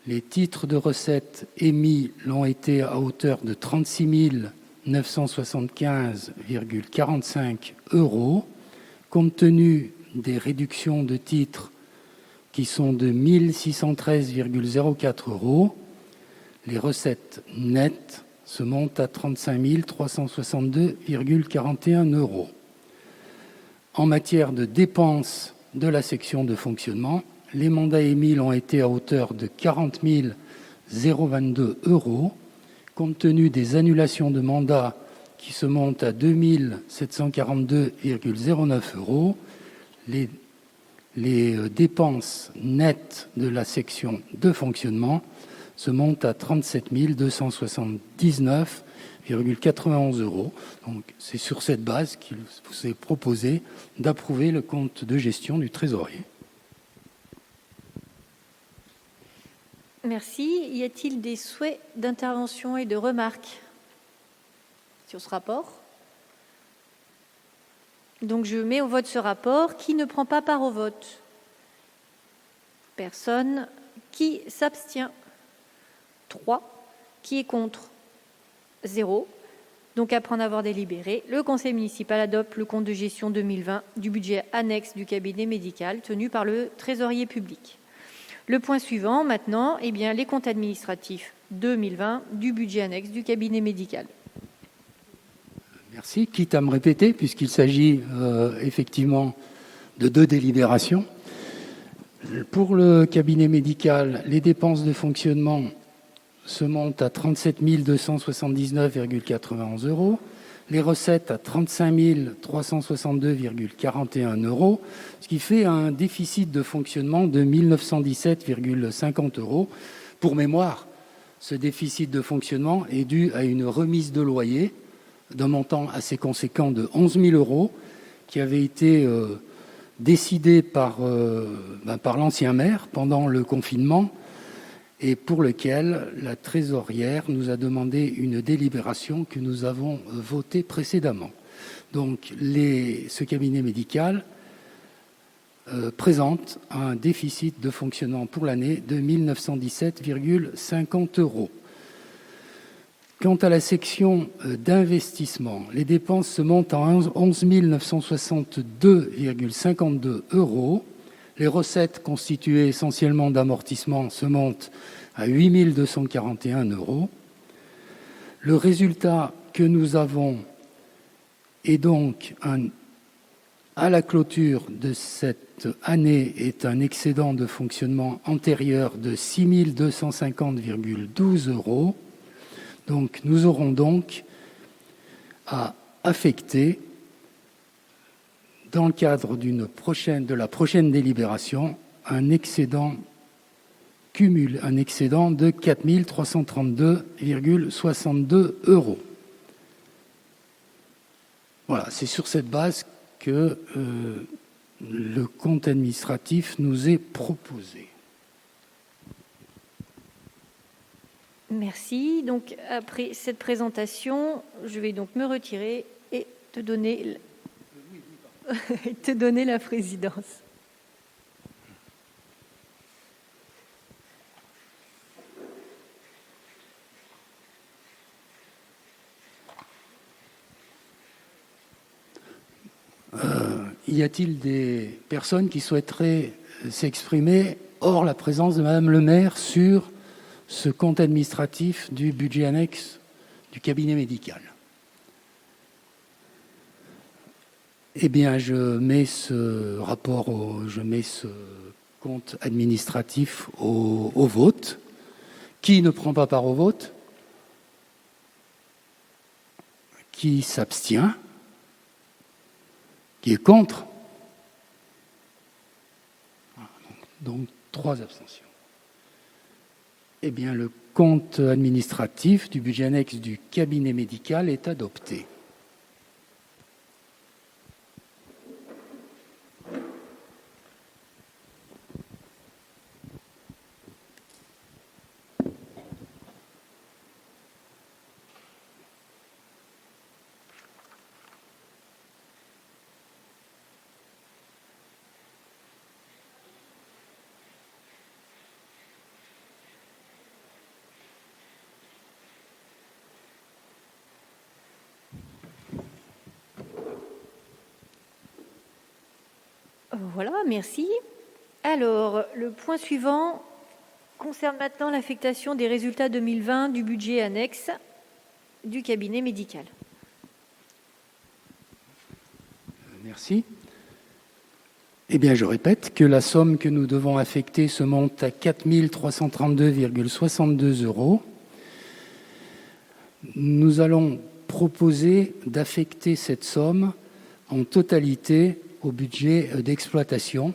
les titres de recettes émis l'ont été à hauteur de 36 975,45 €. Compte tenu des réductions de titres qui sont de 1 613,04 €, les recettes nettes se montent à 35 362,41 €. En matière de dépenses de la section de fonctionnement, les mandats émis ont été à hauteur de 40 022 €. Compte tenu des annulations de mandats qui se montent à 2 742,09 €, les dépenses nettes de la section de fonctionnement se montent à 37 279,91 €. Donc, c'est sur cette base qu'il vous est proposé d'approuver le compte de gestion du trésorier. Merci. Y a-t-il des souhaits d'intervention et de remarques sur ce rapport? Donc je mets au vote ce rapport. Qui ne prend pas part au vote? Personne. Qui s'abstient? 3. Qui est contre? 0. Donc après en avoir délibéré, le conseil municipal adopte le compte de gestion 2020 du budget annexe du cabinet médical tenu par le trésorier public. Le point suivant, maintenant, les comptes administratifs 2020 du budget annexe du cabinet médical. Merci. Quitte à me répéter, puisqu'il s'agit effectivement de 2 délibérations. Pour le cabinet médical, les dépenses de fonctionnement se montent à 37 279,91 €. Les recettes à 35 362,41 €, ce qui fait un déficit de fonctionnement de 1 917,50 €. Pour mémoire, ce déficit de fonctionnement est dû à une remise de loyer d'un montant assez conséquent de 11 000 euros qui avait été décidé par l'ancien maire pendant le confinement et pour lequel la trésorière nous a demandé une délibération que nous avons votée précédemment. Donc ce cabinet médical présente un déficit de fonctionnement pour l'année de 1 917,50 euros. Quant à la section d'investissement, les dépenses se montent à 11 962,52 euros. Les recettes constituées essentiellement d'amortissement se montent à 8 241 euros. Le résultat que nous avons est donc à la clôture de cette année est un excédent de fonctionnement antérieur de 6 250,12 euros. Donc nous aurons donc à affecter, dans le cadre de la prochaine délibération, un excédent de 4 332,62 euros. Voilà, c'est sur cette base que le compte administratif nous est proposé. Merci. Donc, après cette présentation, je vais donc me retirer et te donner la présidence. Y a-t-il des personnes qui souhaiteraient s'exprimer hors la présence de Madame le maire sur ce compte administratif du budget annexe du cabinet médical? Eh bien, je mets ce compte administratif au vote. Qui ne prend pas part au vote? Qui s'abstient? Qui est contre? Donc 3 abstentions. Eh bien, le compte administratif du budget annexe du cabinet médical est adopté. Voilà, merci. Alors, le point suivant concerne maintenant l'affectation des résultats 2020 du budget annexe du cabinet médical. Merci. Eh bien, je répète que la somme que nous devons affecter se monte à 4 332,62 euros. Nous allons proposer d'affecter cette somme en totalité au budget d'exploitation,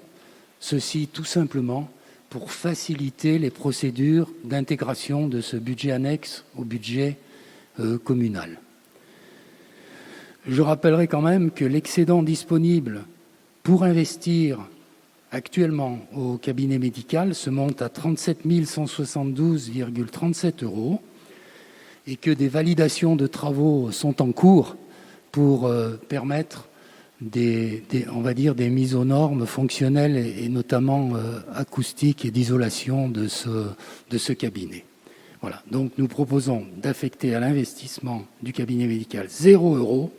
ceci tout simplement pour faciliter les procédures d'intégration de ce budget annexe au budget communal. Je rappellerai quand même que l'excédent disponible pour investir actuellement au cabinet médical se monte à 37 172,37 euros et que des validations de travaux sont en cours pour permettre des mises aux normes fonctionnelles et notamment acoustiques et d'isolation de ce cabinet. Voilà. Donc nous proposons d'affecter à l'investissement du cabinet médical 0 euros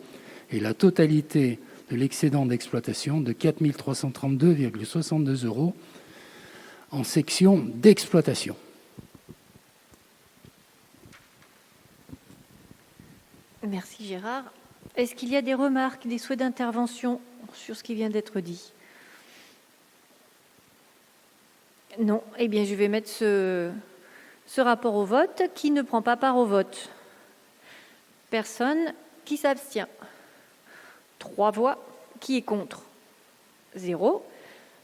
et la totalité de l'excédent d'exploitation de 4 332,62 euros en section d'exploitation. Merci Gérard. Est-ce qu'il y a des remarques, des souhaits d'intervention sur ce qui vient d'être dit? Non. Eh bien, je vais mettre ce rapport au vote. Qui ne prend pas part au vote? Personne. Qui s'abstient? 3 voix. Qui est contre? 0.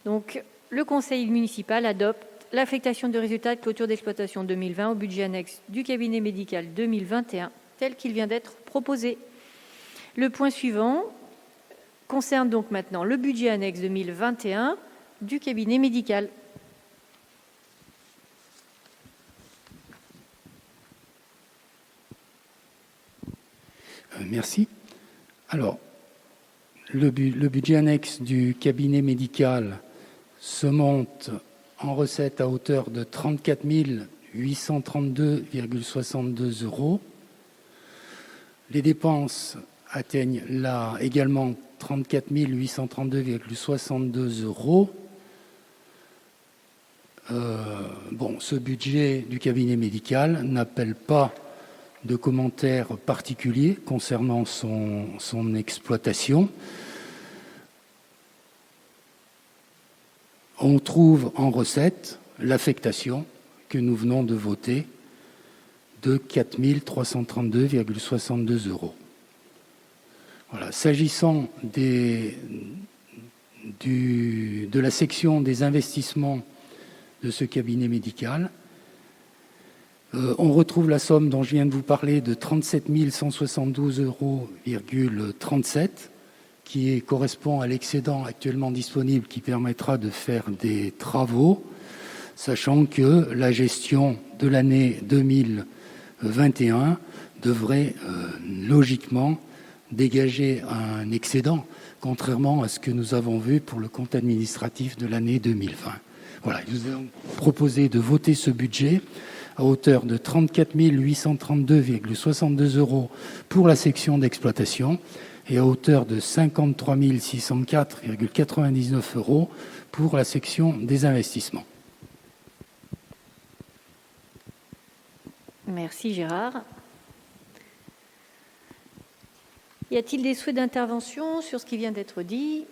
Donc, le conseil municipal adopte l'affectation de résultats de clôture d'exploitation 2020 au budget annexe du cabinet médical 2021, tel qu'il vient d'être proposé. Le point suivant concerne donc maintenant le budget annexe 2021 du cabinet médical. Merci. Alors, le budget annexe du cabinet médical se monte en recettes à hauteur de 34 832,62 €. Les dépenses atteignent là également 34 832,62 €. Ce budget du cabinet médical n'appelle pas de commentaires particuliers concernant son exploitation. On trouve en recette l'affectation que nous venons de voter de 4 332,62 €. Voilà. S'agissant de la section des investissements de ce cabinet médical, on retrouve la somme dont je viens de vous parler de 37 172,37 € qui correspond à l'excédent actuellement disponible qui permettra de faire des travaux, sachant que la gestion de l'année 2021 devrait logiquement dégager un excédent, contrairement à ce que nous avons vu pour le compte administratif de l'année 2020. Voilà, nous avons proposé de voter ce budget à hauteur de 34 832,62 € pour la section d'exploitation et à hauteur de 53 604,99 € pour la section des investissements. Merci Gérard. Y a-t-il des souhaits d'intervention sur ce qui vient d'être dit?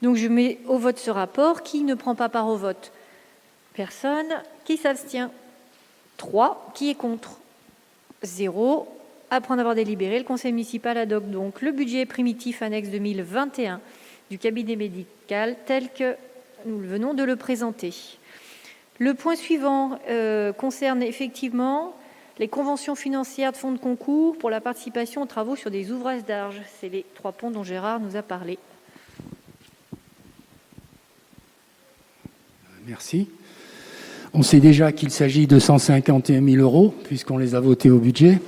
Donc je mets au vote ce rapport. Qui ne prend pas part au vote? Personne. Qui s'abstient? 3. Qui est contre? 0. Après en avoir délibéré, le conseil municipal adopte donc le budget primitif annexe 2021 du cabinet médical tel que nous venons de le présenter. Le point suivant concerne effectivement les conventions financières de fonds de concours pour la participation aux travaux sur des ouvrages d'art. C'est les 3 ponts dont Gérard nous a parlé. Merci. On sait déjà qu'il s'agit de 151 000 € puisqu'on les a votés au budget.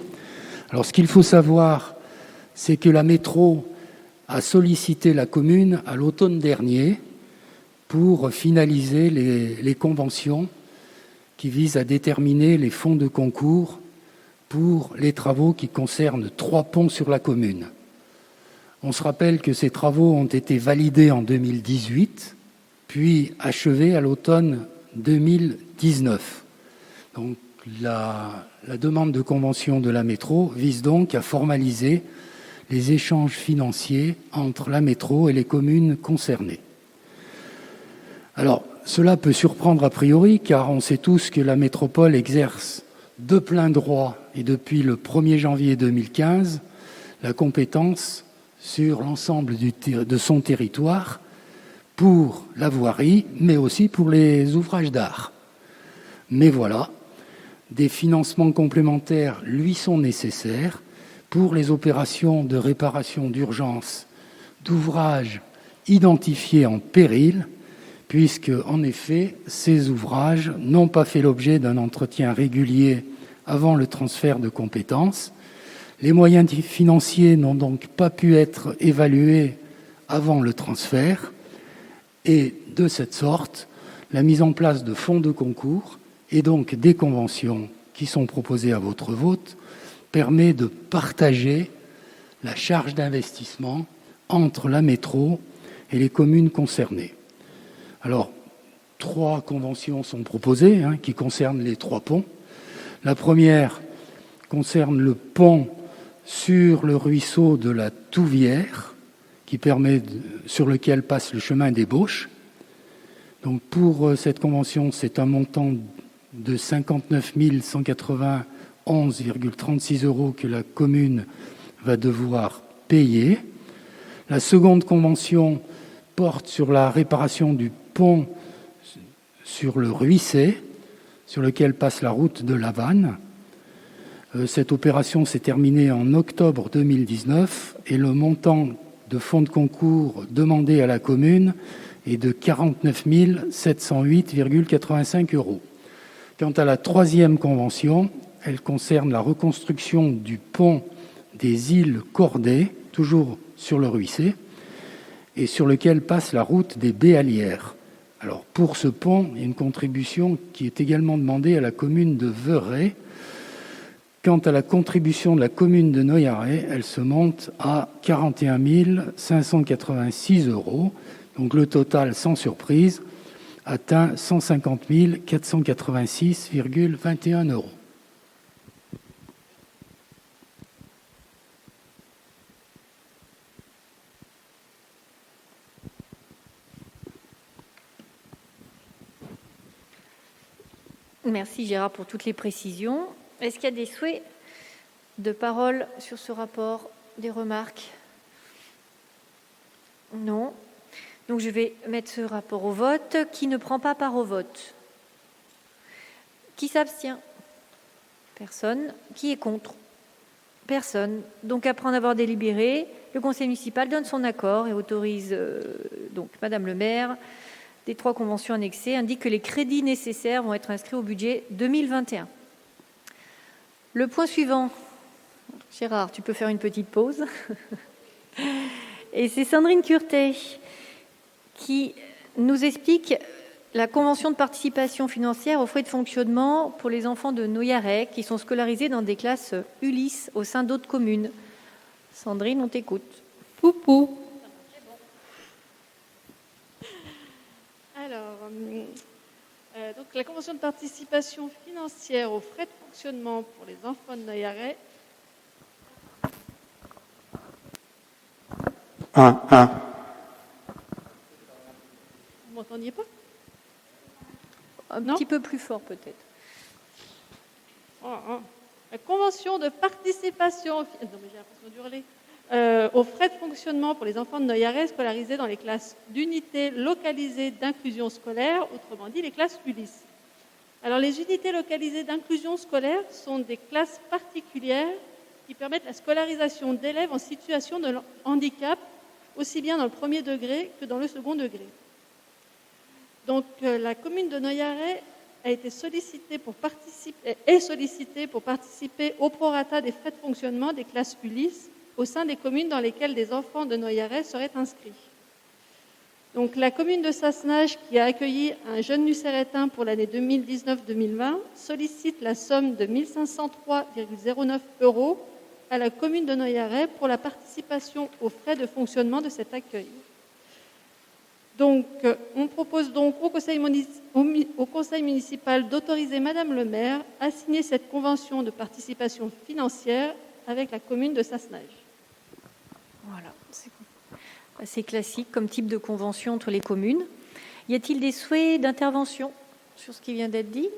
Alors ce qu'il faut savoir, c'est que la métro a sollicité la commune à l'automne dernier pour finaliser les conventions qui visent à déterminer les fonds de concours pour les travaux qui concernent 3 ponts sur la commune. On se rappelle que ces travaux ont été validés en 2018, puis achevés à l'automne 2019. Donc la demande de convention de la métro vise donc à formaliser les échanges financiers entre la métro et les communes concernées. Alors, cela peut surprendre a priori, car on sait tous que la métropole exerce de plein droit, et depuis le 1er janvier 2015, la compétence sur l'ensemble de son territoire pour la voirie, mais aussi pour les ouvrages d'art. Mais voilà, des financements complémentaires lui sont nécessaires pour les opérations de réparation d'urgence d'ouvrages identifiés en péril, puisque, en effet, ces ouvrages n'ont pas fait l'objet d'un entretien régulier avant le transfert de compétences. Les moyens financiers n'ont donc pas pu être évalués avant le transfert, et de cette sorte, la mise en place de fonds de concours et donc des conventions qui sont proposées à votre vote permet de partager la charge d'investissement entre la métro et les communes concernées. Alors, 3 conventions sont proposées qui concernent les 3 ponts. La première concerne le pont sur le ruisseau de la Touvière, sur lequel passe le chemin d'ébauche. Donc, pour cette convention, c'est un montant de 59 191,36 € que la commune va devoir payer. La seconde convention porte sur la réparation du pont sur le Ruisset, sur lequel passe la route de La Vanne. Cette opération s'est terminée en octobre 2019 et le montant de fonds de concours demandé à la commune est de 49 708,85 €. Quant à la troisième convention, elle concerne la reconstruction du pont des îles Cordées, toujours sur le Ruissé, et sur lequel passe la route des Béalières. Alors, pour ce pont, il y a une contribution qui est également demandée à la commune de Veurey. Quant à la contribution de la commune de Noyaret, elle se monte à 41 586 €. Donc le total, sans surprise, atteint 150 486,21 €. Merci Gérard pour toutes les précisions. Est-ce qu'il y a des souhaits de parole sur ce rapport, des remarques? Non. Donc je vais mettre ce rapport au vote. Qui ne prend pas part au vote? Qui s'abstient? Personne. Qui est contre? Personne. Donc après en avoir délibéré, le conseil municipal donne son accord et autorise donc Madame le maire des 3 conventions annexées, indique que les crédits nécessaires vont être inscrits au budget 2021. Le point suivant, Gérard, tu peux faire une petite pause. Et c'est Sandrine Curtet qui nous explique la convention de participation financière aux frais de fonctionnement pour les enfants de Noyaret qui sont scolarisés dans des classes Ulysse au sein d'autres communes. Sandrine, on t'écoute. Poupou. Alors, donc la convention de participation financière aux frais de fonctionnement pour les enfants de Noyaret. Vous m'entendiez pas? Un petit peu plus fort peut-être. La convention de participation, non mais j'ai l'impression d'hurler, aux frais de fonctionnement pour les enfants de Noyaret scolarisés dans les classes d'unités localisées d'inclusion scolaire, autrement dit les classes Ulysse. Alors les unités localisées d'inclusion scolaire sont des classes particulières qui permettent la scolarisation d'élèves en situation de handicap, aussi bien dans le premier degré que dans le second degré. Donc la commune de Noyaret a été sollicitée pour participer au prorata des frais de fonctionnement des classes Ulysse au sein des communes dans lesquelles des enfants de Noyaret seraient inscrits. Donc la commune de Sassenage, qui a accueilli un jeune lucérétain pour l'année 2019-2020, sollicite la somme de 1 503,09 € à la commune de Noyaret pour la participation aux frais de fonctionnement de cet accueil. Donc, on propose donc au conseil municipal d'autoriser Madame le maire à signer cette convention de participation financière avec la commune de Sassenage. Voilà, c'est assez classique comme type de convention entre les communes. Y a-t-il des souhaits d'intervention sur ce qui vient d'être dit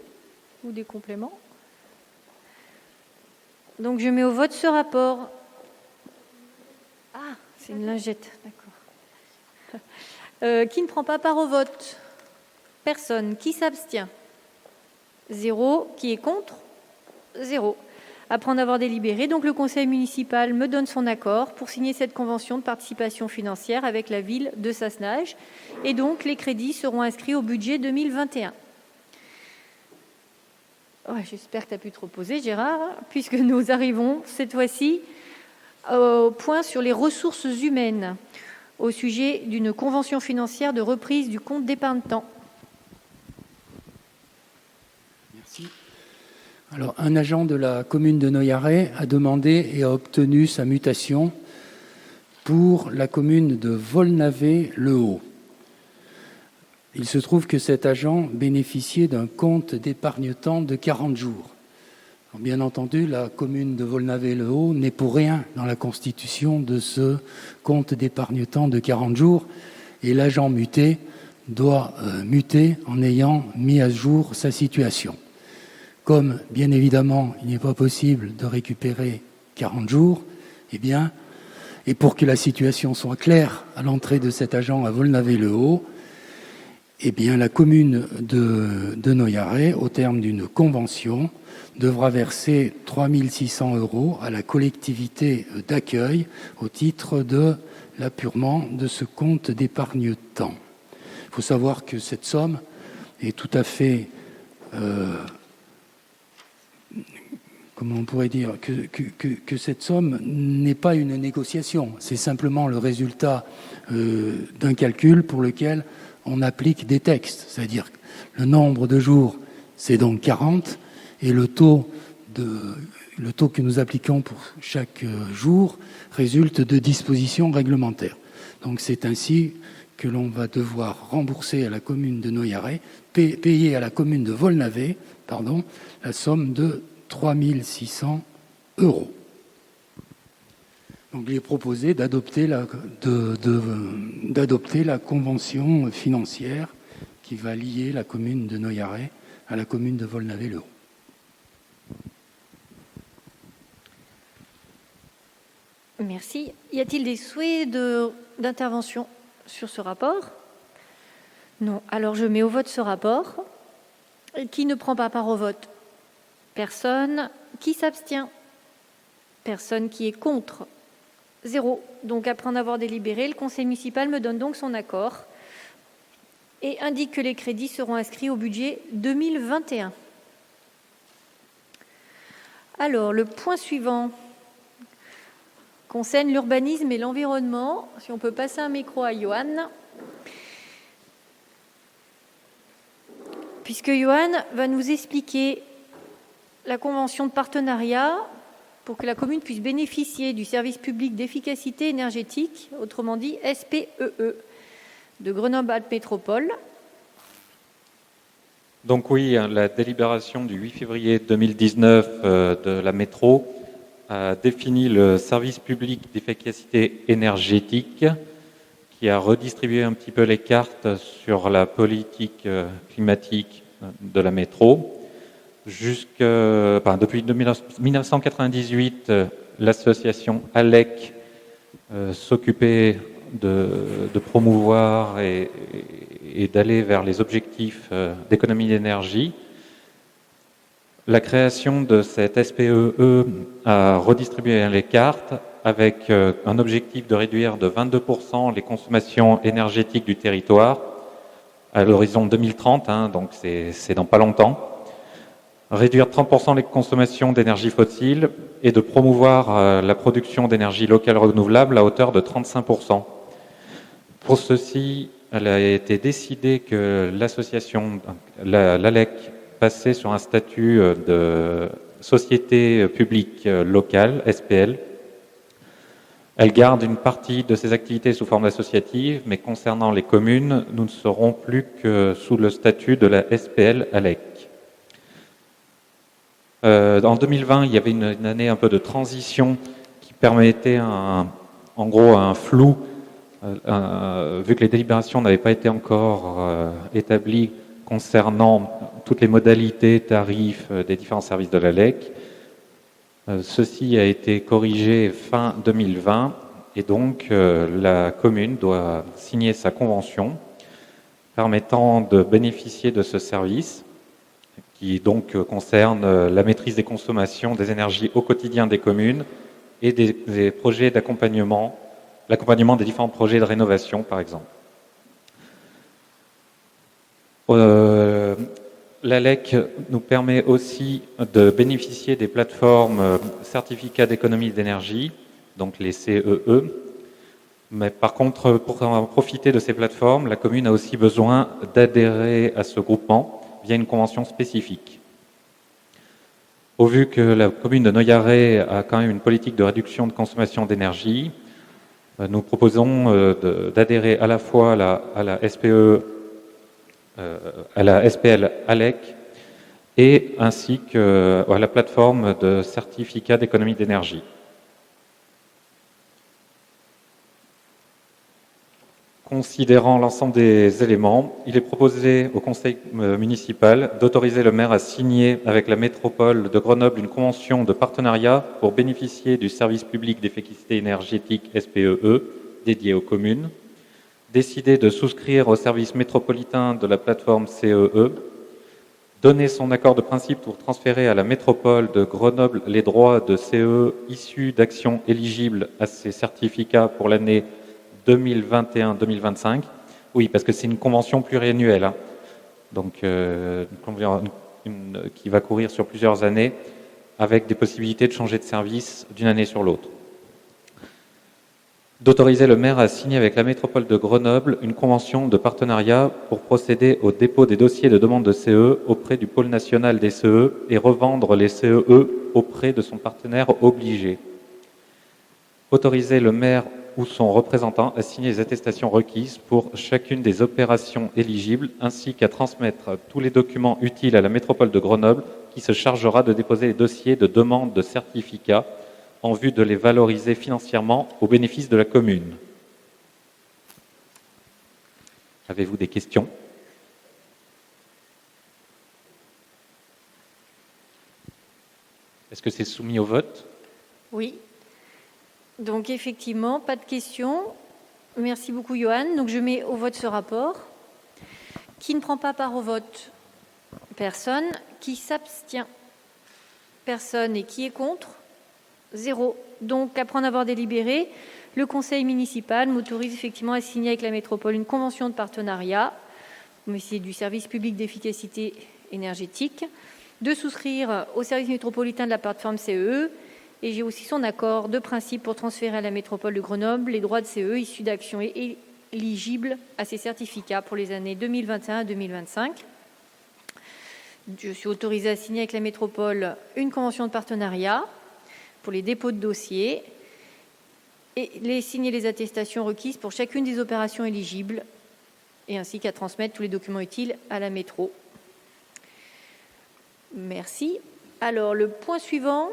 ou des compléments? Donc je mets au vote ce rapport. Ah, c'est une lingette, d'accord. Qui ne prend pas part au vote? Personne. Qui s'abstient? 0. Qui est contre? 0. Après en avoir délibéré, donc le conseil municipal me donne son accord pour signer cette convention de participation financière avec la ville de Sassenage. Et donc les crédits seront inscrits au budget 2021. Ouais, j'espère que tu as pu te reposer, Gérard, puisque nous arrivons cette fois-ci au point sur les ressources humaines, au sujet d'une convention financière de reprise du compte d'épargne-temps. Merci. Alors, un agent de la commune de Noyaret a demandé et a obtenu sa mutation pour la commune de Volnavet-le-Haut. Il se trouve que cet agent bénéficiait d'un compte d'épargne-temps de 40 jours. Alors, bien entendu, la commune de Volnavet-le-Haut n'est pour rien dans la constitution de ce compte d'épargne-temps de 40 jours et l'agent muté doit muter en ayant mis à jour sa situation. Comme, bien évidemment, il n'est pas possible de récupérer 40 jours, eh bien, et pour que la situation soit claire à l'entrée de cet agent à Volnavet-le-Haut, eh bien, la commune de Noyaret, au terme d'une convention, devra verser 3 600 € à la collectivité d'accueil au titre de l'appurement de ce compte d'épargne-temps. Il faut savoir que cette somme est tout à fait, comment on pourrait dire, que cette somme n'est pas une négociation, c'est simplement le résultat d'un calcul pour lequel on applique des textes, c'est-à-dire que le nombre de jours, c'est donc 40, et le taux que nous appliquons pour chaque jour résulte de dispositions réglementaires. Donc c'est ainsi que l'on va devoir rembourser à la commune de Noyaret, payer à la commune de Volnavet, la somme de 3 600 €. Donc il est proposé d'adopter la convention financière qui va lier la commune de Noyaret à la commune de Volnavet-le-Haut. Merci. Y a-t-il des souhaits d'intervention sur ce rapport? Non. Alors je mets au vote ce rapport. Qui ne prend pas part au vote? Personne. Qui s'abstient? Personne. Qui est contre? 0. Donc après en avoir délibéré, le conseil municipal me donne donc son accord et indique que les crédits seront inscrits au budget 2021. Alors, le point suivant concerne l'urbanisme et l'environnement. Si on peut passer un micro à Johan. Puisque Johan va nous expliquer la convention de partenariat pour que la commune puisse bénéficier du service public d'efficacité énergétique, autrement dit SPEE, de Grenoble-Alpes Métropole. Donc oui, la délibération du 8 février 2019 de la métro a défini le service public d'efficacité énergétique qui a redistribué un petit peu les cartes sur la politique climatique de la métro. Depuis 1998, l'association ALEC s'occupait de promouvoir et d'aller vers les objectifs d'économie d'énergie. La création de cette SPEE a redistribué les cartes avec un objectif de réduire de 22% les consommations énergétiques du territoire à l'horizon 2030, donc c'est dans pas longtemps. Réduire de 30% les consommations d'énergie fossile et de promouvoir la production d'énergie locale renouvelable à hauteur de 35%. Pour ceci, il a été décidé que l'association, l'ALEC, passait sur un statut de société publique locale, SPL. Elle garde une partie de ses activités sous forme associative, mais concernant les communes, nous ne serons plus que sous le statut de la SPL ALEC. En 2020, il y avait une année un peu de transition qui permettait en gros un flou, vu que les délibérations n'avaient pas été encore établies concernant toutes les modalités, tarifs des différents services de l'ALEC. Ceci a été corrigé fin 2020 et donc la commune doit signer sa convention permettant de bénéficier de ce service qui donc concerne la maîtrise des consommations des énergies au quotidien des communes et des projets d'accompagnement, l'accompagnement des différents projets de rénovation par exemple. L'ALEC nous permet aussi de bénéficier des plateformes certificats d'économie d'énergie, donc les CEE. Mais par contre, pour profiter de ces plateformes, la commune a aussi besoin d'adhérer à ce groupement via une convention spécifique. Au vu que la commune de Noyaret a quand même une politique de réduction de consommation d'énergie, nous proposons d'adhérer à la fois à la SPE, à la SPL ALEC et ainsi qu'à la plateforme de certificats d'économie d'énergie. Considérant l'ensemble des éléments, il est proposé au conseil municipal d'autoriser le maire à signer avec la métropole de Grenoble une convention de partenariat pour bénéficier du service public d'efficacité énergétique SPEE dédié aux communes, décider de souscrire au service métropolitain de la plateforme CEE, donner son accord de principe pour transférer à la métropole de Grenoble les droits de CEE issus d'actions éligibles à ces certificats pour l'année 2021-2025. Oui, parce que c'est une convention pluriannuelle, hein. Donc qui va courir sur plusieurs années, avec des possibilités de changer de service d'une année sur l'autre. D'autoriser le maire à signer avec la métropole de Grenoble une convention de partenariat pour procéder au dépôt des dossiers de demande de CEE auprès du pôle national des CEE et revendre les CEE auprès de son partenaire obligé. Autoriser le maire ou son représentant à signer les attestations requises pour chacune des opérations éligibles, ainsi qu'à transmettre tous les documents utiles à la métropole de Grenoble, qui se chargera de déposer les dossiers de demande de certificats en vue de les valoriser financièrement au bénéfice de la commune. Avez-vous des questions ? Est-ce que c'est soumis au vote ? Oui. Donc effectivement, pas de questions. Merci beaucoup, Johan. Donc je mets au vote ce rapport. Qui ne prend pas part au vote ? Personne. Qui s'abstient ? Personne. Et qui est contre ? 0. Donc, après en avoir délibéré, le conseil municipal m'autorise effectivement à signer avec la métropole une convention de partenariat, mais c'est du service public d'efficacité énergétique, de souscrire au service métropolitain de la plateforme CEE, et j'ai aussi son accord de principe pour transférer à la métropole de Grenoble les droits de CEE issus d'actions éligibles à ces certificats pour les années 2021 à 2025. Je suis autorisée à signer avec la métropole une convention de partenariat pour les dépôts de dossiers et signer les attestations requises pour chacune des opérations éligibles et ainsi qu'à transmettre tous les documents utiles à la métro. Merci. Alors, le point suivant,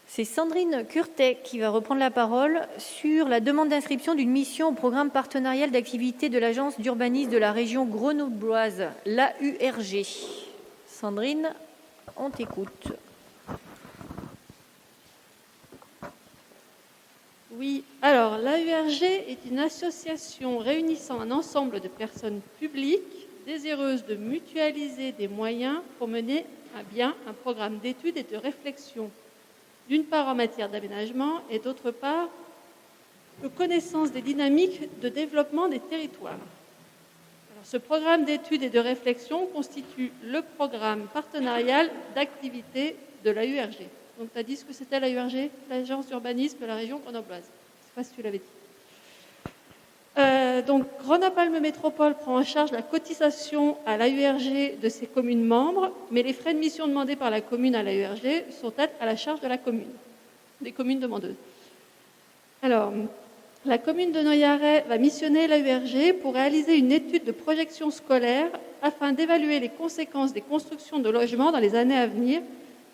c'est Sandrine Curtet qui va reprendre la parole sur la demande d'inscription d'une mission au programme partenarial d'activité de l'Agence d'urbanisme de la région grenobloise, l'AURG. Sandrine, on t'écoute. Oui, alors l'AURG est une association réunissant un ensemble de personnes publiques désireuses de mutualiser des moyens pour mener à bien un programme d'études et de réflexion, d'une part en matière d'aménagement et d'autre part de connaissance des dynamiques de développement des territoires. Alors, ce programme d'études et de réflexion constitue le programme partenarial d'activité de l'AURG. Donc, tu as dit ce que c'était l'AURG, l'Agence d'urbanisme de la région grenobloise. Je ne sais pas si tu l'avais dit. Donc, Grenoble Métropole prend en charge la cotisation à l'AURG de ses communes membres, mais les frais de mission demandés par la commune à l'AURG sont à la charge de la commune, des communes demandeuses. Alors, la commune de Noyaret va missionner l'AURG pour réaliser une étude de projection scolaire afin d'évaluer les conséquences des constructions de logements dans les années à venir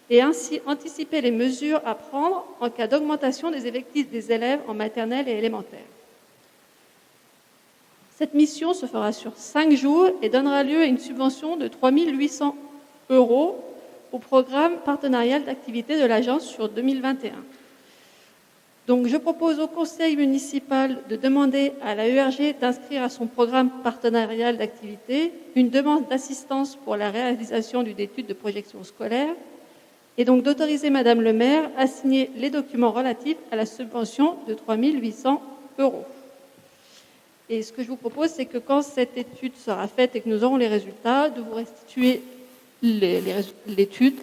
et ainsi anticiper les mesures à prendre en cas d'augmentation des effectifs des élèves en maternelle et élémentaire. Cette mission se fera sur 5 jours et donnera lieu à une subvention de 3 800 € au programme partenarial d'activité de l'agence sur 2021. Donc, je propose au conseil municipal de demander à l'AURG d'inscrire à son programme partenarial d'activité une demande d'assistance pour la réalisation d'une étude de projection scolaire et donc d'autoriser Madame le maire à signer les documents relatifs à la subvention de 3 800 €. Et ce que je vous propose, c'est que quand cette étude sera faite et que nous aurons les résultats, de vous restituer l'étude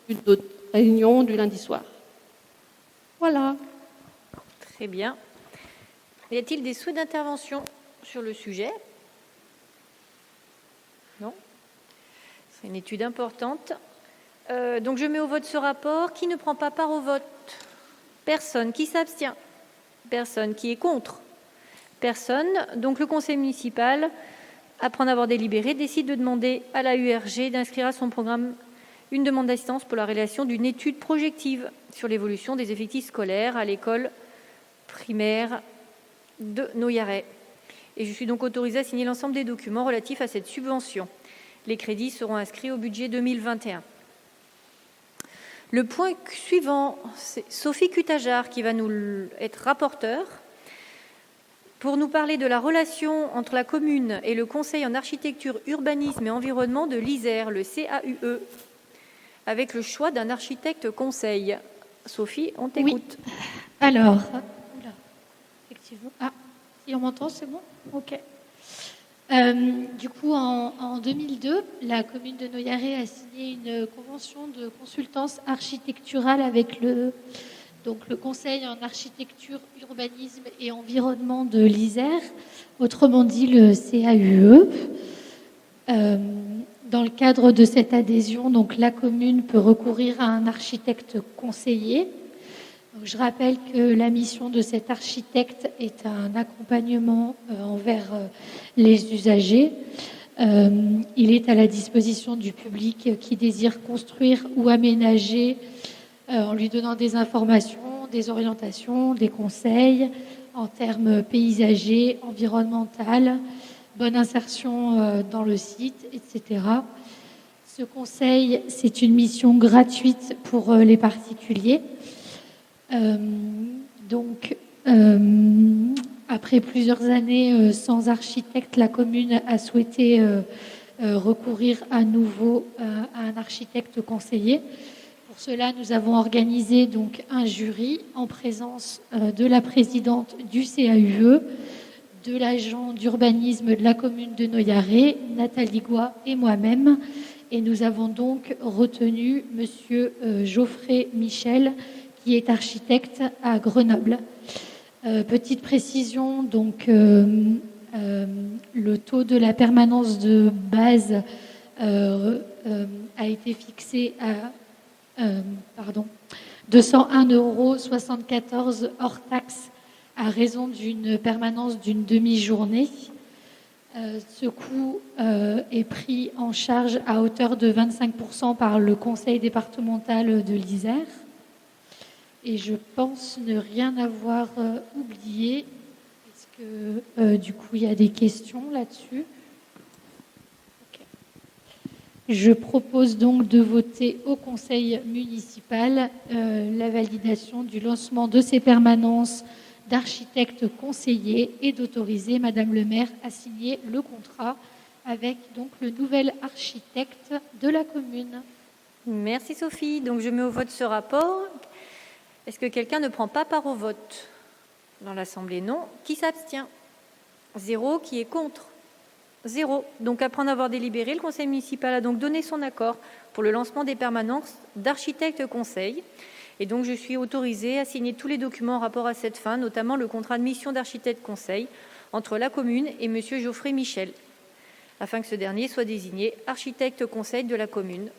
d'une autre réunion du lundi soir. Voilà. Très bien. Y a-t-il des souhaits d'intervention sur le sujet ? Non ? C'est une étude importante. Donc je mets au vote ce rapport. Qui ne prend pas part au vote ? Personne. Qui s'abstient ? Personne. Qui est contre ? Personne. Donc le conseil municipal, après en avoir délibéré, décide de demander à l'AURG d'inscrire à son programme une demande d'assistance pour la réalisation d'une étude projective sur l'évolution des effectifs scolaires à l'école primaire de Noyaret. Et je suis donc autorisée à signer l'ensemble des documents relatifs à cette subvention. Les crédits seront inscrits au budget 2021. Le point suivant, c'est Sophie Cutajar qui va nous être rapporteure. pour nous parler de la relation entre la commune et le Conseil en architecture, urbanisme et environnement de l'Isère, le CAUE, avec le choix d'un architecte conseil. Sophie, on t'écoute. Oui. Alors, effectivement. Ah, si on m'entend, c'est bon ? Ok. Du coup, en 2002, la commune de Noyaret a signé une convention de consultance architecturale avec le Conseil en architecture, urbanisme et environnement de l'Isère, autrement dit le CAUE. Dans le cadre de cette adhésion, donc, la commune peut recourir à un architecte conseiller. Donc, je rappelle que la mission de cet architecte est un accompagnement envers les usagers. Il est à la disposition du public qui désire construire ou aménager en lui donnant des informations, des orientations, des conseils en termes paysagers, environnementaux, bonne insertion dans le site, etc. Ce conseil, c'est une mission gratuite pour les particuliers. Après plusieurs années sans architecte, la commune a souhaité recourir à nouveau à un architecte conseiller. Pour cela, nous avons organisé donc un jury en présence de la présidente du CAUE, de l'agent d'urbanisme de la commune de Noyaret, Nathalie Goua et moi-même. Et nous avons donc retenu monsieur Geoffrey Michel, qui est architecte à Grenoble. Petite précision, donc le taux de la permanence de base a été fixé à 201,74 € hors taxe à raison d'une permanence d'une demi-journée. Ce coût est pris en charge à hauteur de 25% par le conseil départemental de l'Isère. Et je pense ne rien avoir oublié. Est-ce que du coup il y a des questions là-dessus ? Okay. Je propose donc de voter au conseil municipal la validation du lancement de ces permanences d'architectes conseillers et d'autoriser Madame le maire à signer le contrat avec donc le nouvel architecte de la commune. Merci Sophie. Donc je mets au vote ce rapport. Est-ce que quelqu'un ne prend pas part au vote ? Dans l'Assemblée, non. Qui s'abstient ? 0. Qui est contre ? 0. Donc après en avoir délibéré, le conseil municipal a donc donné son accord pour le lancement des permanences d'architectes conseil. Et donc je suis autorisée à signer tous les documents en rapport à cette fin, notamment le contrat de mission d'architecte conseil entre la commune et M. Geoffrey Michel, afin que ce dernier soit désigné architecte conseil de la commune.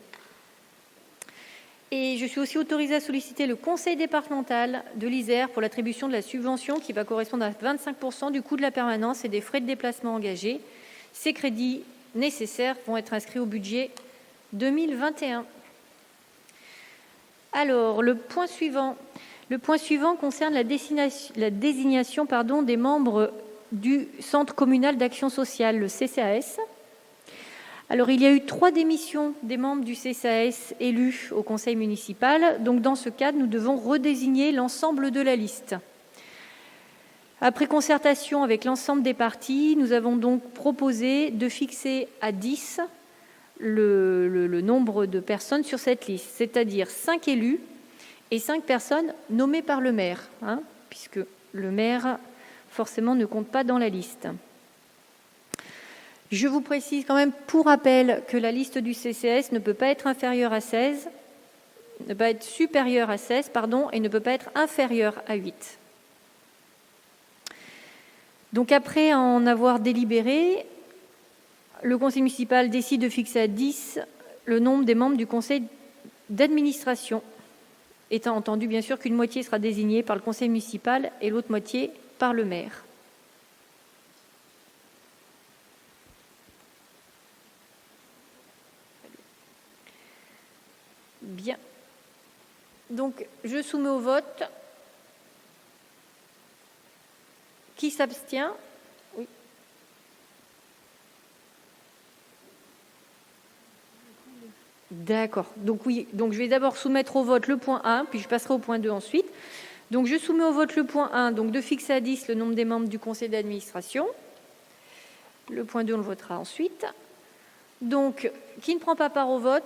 Et je suis aussi autorisée à solliciter le conseil départemental de l'Isère pour l'attribution de la subvention qui va correspondre à 25% du coût de la permanence et des frais de déplacement engagés. Ces crédits nécessaires vont être inscrits au budget 2021. Alors, le point suivant concerne la désignation des membres du Centre communal d'action sociale, le CCAS. Alors, il y a eu 3 démissions des membres du CCAS élus au conseil municipal. Donc, dans ce cadre, nous devons redésigner l'ensemble de la liste. Après concertation avec l'ensemble des partis, nous avons donc proposé de fixer à 10 le nombre de personnes sur cette liste, c'est-à-dire 5 élus et 5 personnes nommées par le maire, puisque le maire, forcément, ne compte pas dans la liste. Je vous précise quand même, pour rappel, que la liste du CCAS ne peut pas être supérieure à 16, et ne peut pas être inférieure à 8. Donc après en avoir délibéré, le conseil municipal décide de fixer à 10 le nombre des membres du conseil d'administration, étant entendu bien sûr qu'une moitié sera désignée par le conseil municipal et l'autre moitié par le maire. Bien. Donc, je soumets au vote. Qui s'abstient ? Oui. D'accord. Donc oui. Donc je vais d'abord soumettre au vote le point 1, puis je passerai au point 2 ensuite. Donc je soumets au vote le point 1, donc de fixer à 10 le nombre des membres du conseil d'administration. Le point 2, on le votera ensuite. Donc, qui ne prend pas part au vote?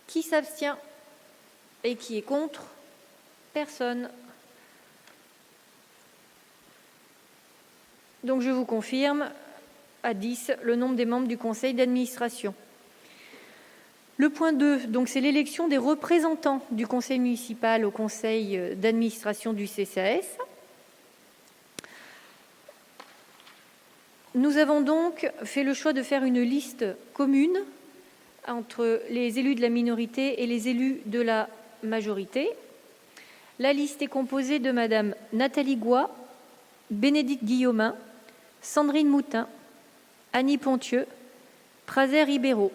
Qui s'abstient? Et qui est contre? Personne. Donc je vous confirme à 10 le nombre des membres du conseil d'administration. Le point 2, donc c'est l'élection des représentants du conseil municipal au conseil d'administration du CCAS. Nous avons donc fait le choix de faire une liste commune entre les élus de la minorité et les élus de la majorité. La liste est composée de Madame Nathalie Goy, Bénédicte Guillaumin, Sandrine Moutin, Annie Pontieux, Prazer Ribeiro.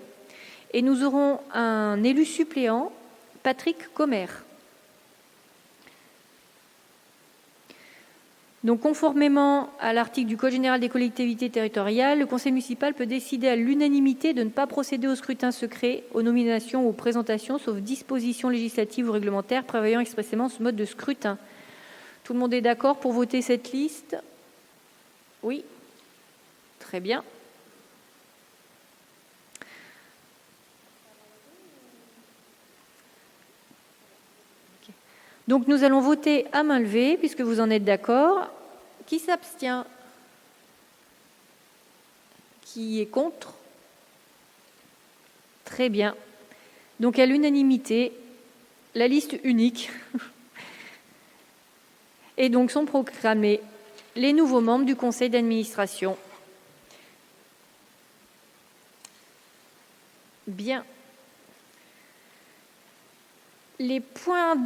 Et nous aurons un élu suppléant, Patrick Commère. Donc, conformément à l'article du Code général des collectivités territoriales, le conseil municipal peut décider à l'unanimité de ne pas procéder au scrutin secret, aux nominations ou aux présentations, sauf dispositions législatives ou réglementaires prévoyant expressément ce mode de scrutin. Tout le monde est d'accord pour voter cette liste? Oui? Très bien. Donc nous allons voter à main levée, puisque vous en êtes d'accord. Qui s'abstient? Qui est contre? Très bien. Donc à l'unanimité, la liste unique. Et donc sont proclamés les nouveaux membres du conseil d'administration. Bien. Les points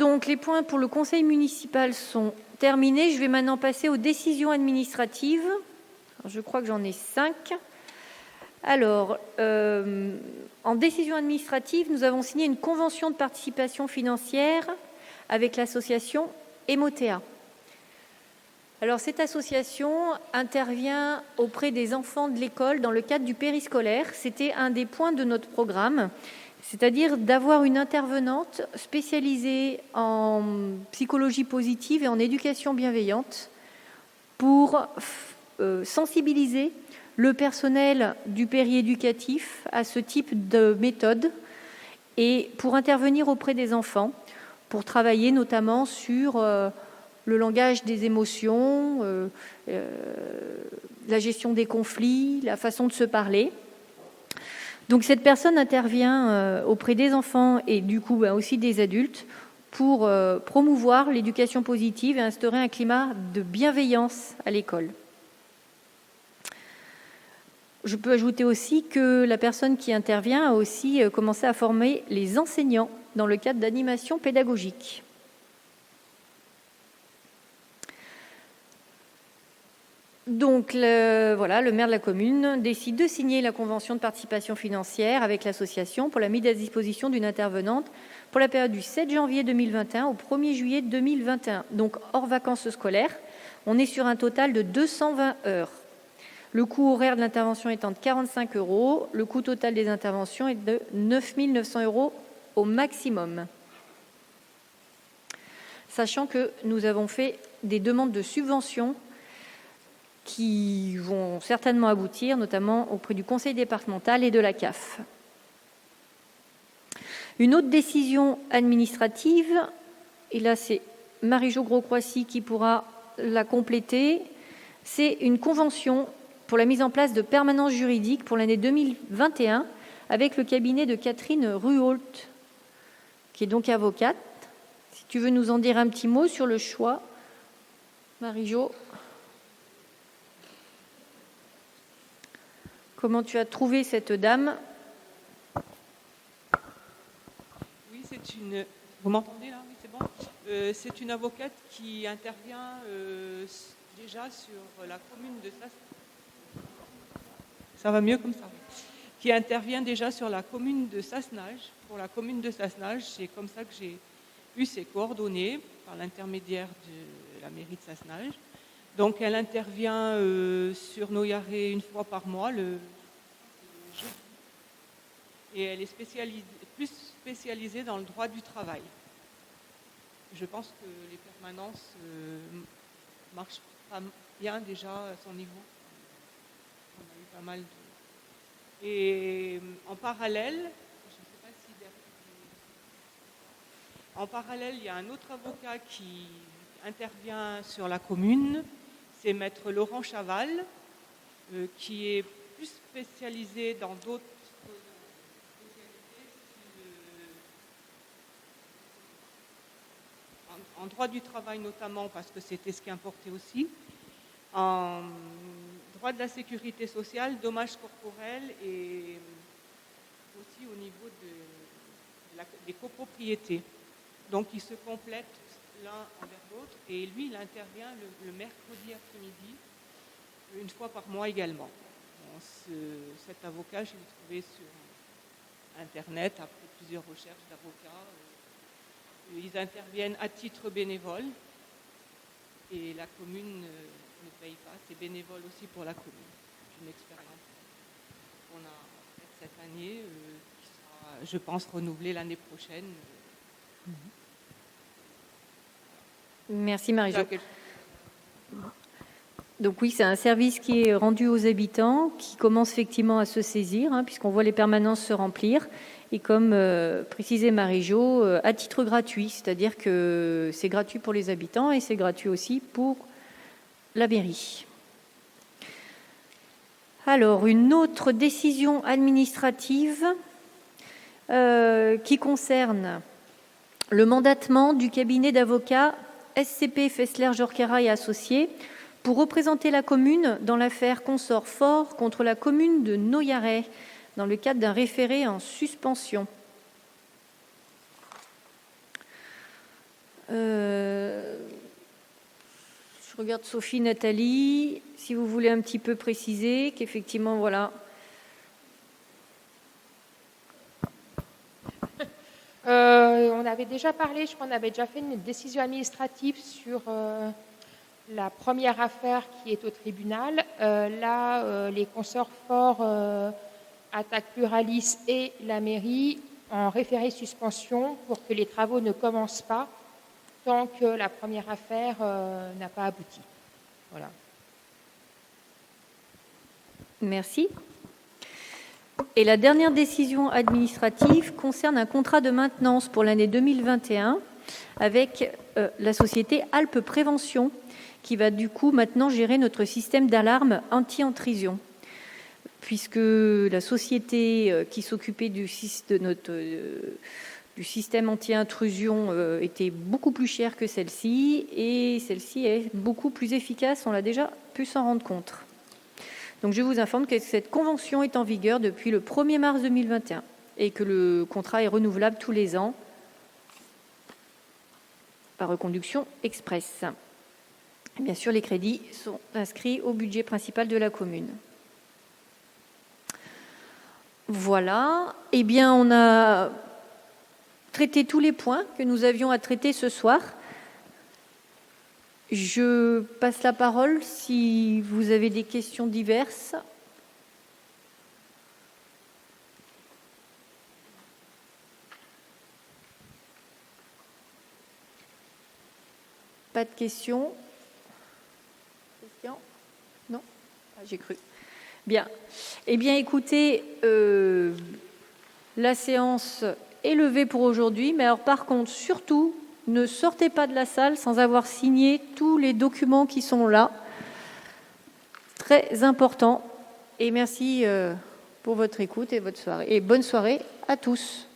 pour le conseil municipal sont terminés. Je vais maintenant passer aux décisions administratives. Je crois que j'en ai 5. Alors, en décision administrative, nous avons signé une convention de participation financière avec l'association Emotea. Alors, cette association intervient auprès des enfants de l'école dans le cadre du périscolaire. C'était un des points de notre programme. C'est-à-dire d'avoir une intervenante spécialisée en psychologie positive et en éducation bienveillante pour sensibiliser le personnel du périéducatif à ce type de méthode et pour intervenir auprès des enfants, pour travailler notamment sur le langage des émotions, la gestion des conflits, la façon de se parler. Donc cette personne intervient auprès des enfants et du coup aussi des adultes pour promouvoir l'éducation positive et instaurer un climat de bienveillance à l'école. Je peux ajouter aussi que la personne qui intervient a aussi commencé à former les enseignants dans le cadre d'animation pédagogique. Donc, le maire de la commune décide de signer la convention de participation financière avec l'association pour la mise à disposition d'une intervenante pour la période du 7 janvier 2021 au 1er juillet 2021. Donc, hors vacances scolaires, on est sur un total de 220 heures. Le coût horaire de l'intervention étant de 45 €, le coût total des interventions est de 9 900 € au maximum. Sachant que nous avons fait des demandes de subventions qui vont certainement aboutir, notamment auprès du conseil départemental et de la CAF. Une autre décision administrative, et là c'est Marie-Jo Gros-Croissy qui pourra la compléter, c'est une convention pour la mise en place de permanences juridiques pour l'année 2021 avec le cabinet de Catherine Ruault, qui est donc avocate. Si tu veux nous en dire un petit mot sur le choix, Marie-Jo. Comment tu as trouvé cette dame? Oui, c'est une... Vous m'entendez là? Oui, c'est bon. C'est une avocate qui intervient déjà sur la commune de Sassenage. Ça va mieux comme ça. Qui intervient déjà sur la commune de Sassenage. Pour la commune de Sassenage, c'est comme ça que j'ai eu ses coordonnées par l'intermédiaire de la mairie de Sassenage. Donc elle intervient sur Noyaré une fois par mois, le jeudi. Et elle est plus spécialisée dans le droit du travail. je pense que les permanences marchent pas bien déjà à son niveau. On a eu pas mal de... Et en parallèle, je ne sais pas si en parallèle, il y a un autre avocat qui intervient sur la commune, c'est maître Laurent Chaval, qui est plus spécialisé dans d'autres spécialités, en droit du travail notamment, parce que c'était ce qui importait aussi, en droit de la sécurité sociale, dommages corporels et aussi au niveau des copropriétés. Donc ils se complètent l'un envers l'autre et lui il intervient le mercredi après-midi, une fois par mois également. Bon, cet avocat, je l'ai trouvé sur Internet après plusieurs recherches d'avocats. Ils interviennent à titre bénévole et la commune ne paye pas, c'est bénévole aussi pour la commune. C'est une expérience qu'on a faite cette année, qui sera, je pense, renouvelée l'année prochaine. Merci Marie-Jo. Donc oui, c'est un service qui est rendu aux habitants, qui commence effectivement à se saisir, puisqu'on voit les permanences se remplir. Et comme précisait Marie-Jo, à titre gratuit, c'est-à-dire que c'est gratuit pour les habitants et c'est gratuit aussi pour la mairie. Alors, une autre décision administrative qui concerne le mandatement du cabinet d'avocats SCP Fessler Jorquera et Associés pour représenter la commune dans l'affaire Consort Fort contre la commune de Noyaret, dans le cadre d'un référé en suspension. Je regarde Sophie, Nathalie, si vous voulez un petit peu préciser qu'effectivement, voilà. On avait déjà parlé, je crois qu'on avait déjà fait une décision administrative sur la première affaire qui est au tribunal. Les consorts forts attaquent Pluralis et la mairie en référé suspension pour que les travaux ne commencent pas tant que la première affaire n'a pas abouti. Voilà. Merci. Et la dernière décision administrative concerne un contrat de maintenance pour l'année 2021 avec la société Alpes Prévention, qui va du coup maintenant gérer notre système d'alarme anti-intrusion, puisque la société qui s'occupait du système anti-intrusion était beaucoup plus chère que celle-ci, et celle-ci est beaucoup plus efficace, on l'a déjà pu s'en rendre compte. Donc je vous informe que cette convention est en vigueur depuis le 1er mars 2021 et que le contrat est renouvelable tous les ans par reconduction express. Et bien sûr, les crédits sont inscrits au budget principal de la commune. Voilà. Eh bien, on a traité tous les points que nous avions à traiter ce soir. Je passe la parole si vous avez des questions diverses. Pas de questions? Non? J'ai cru. Bien. Eh bien, écoutez, la séance est levée pour aujourd'hui, mais alors par contre, surtout, ne sortez pas de la salle sans avoir signé tous les documents qui sont là. Très important. Et merci pour votre écoute et votre soirée. Et bonne soirée à tous.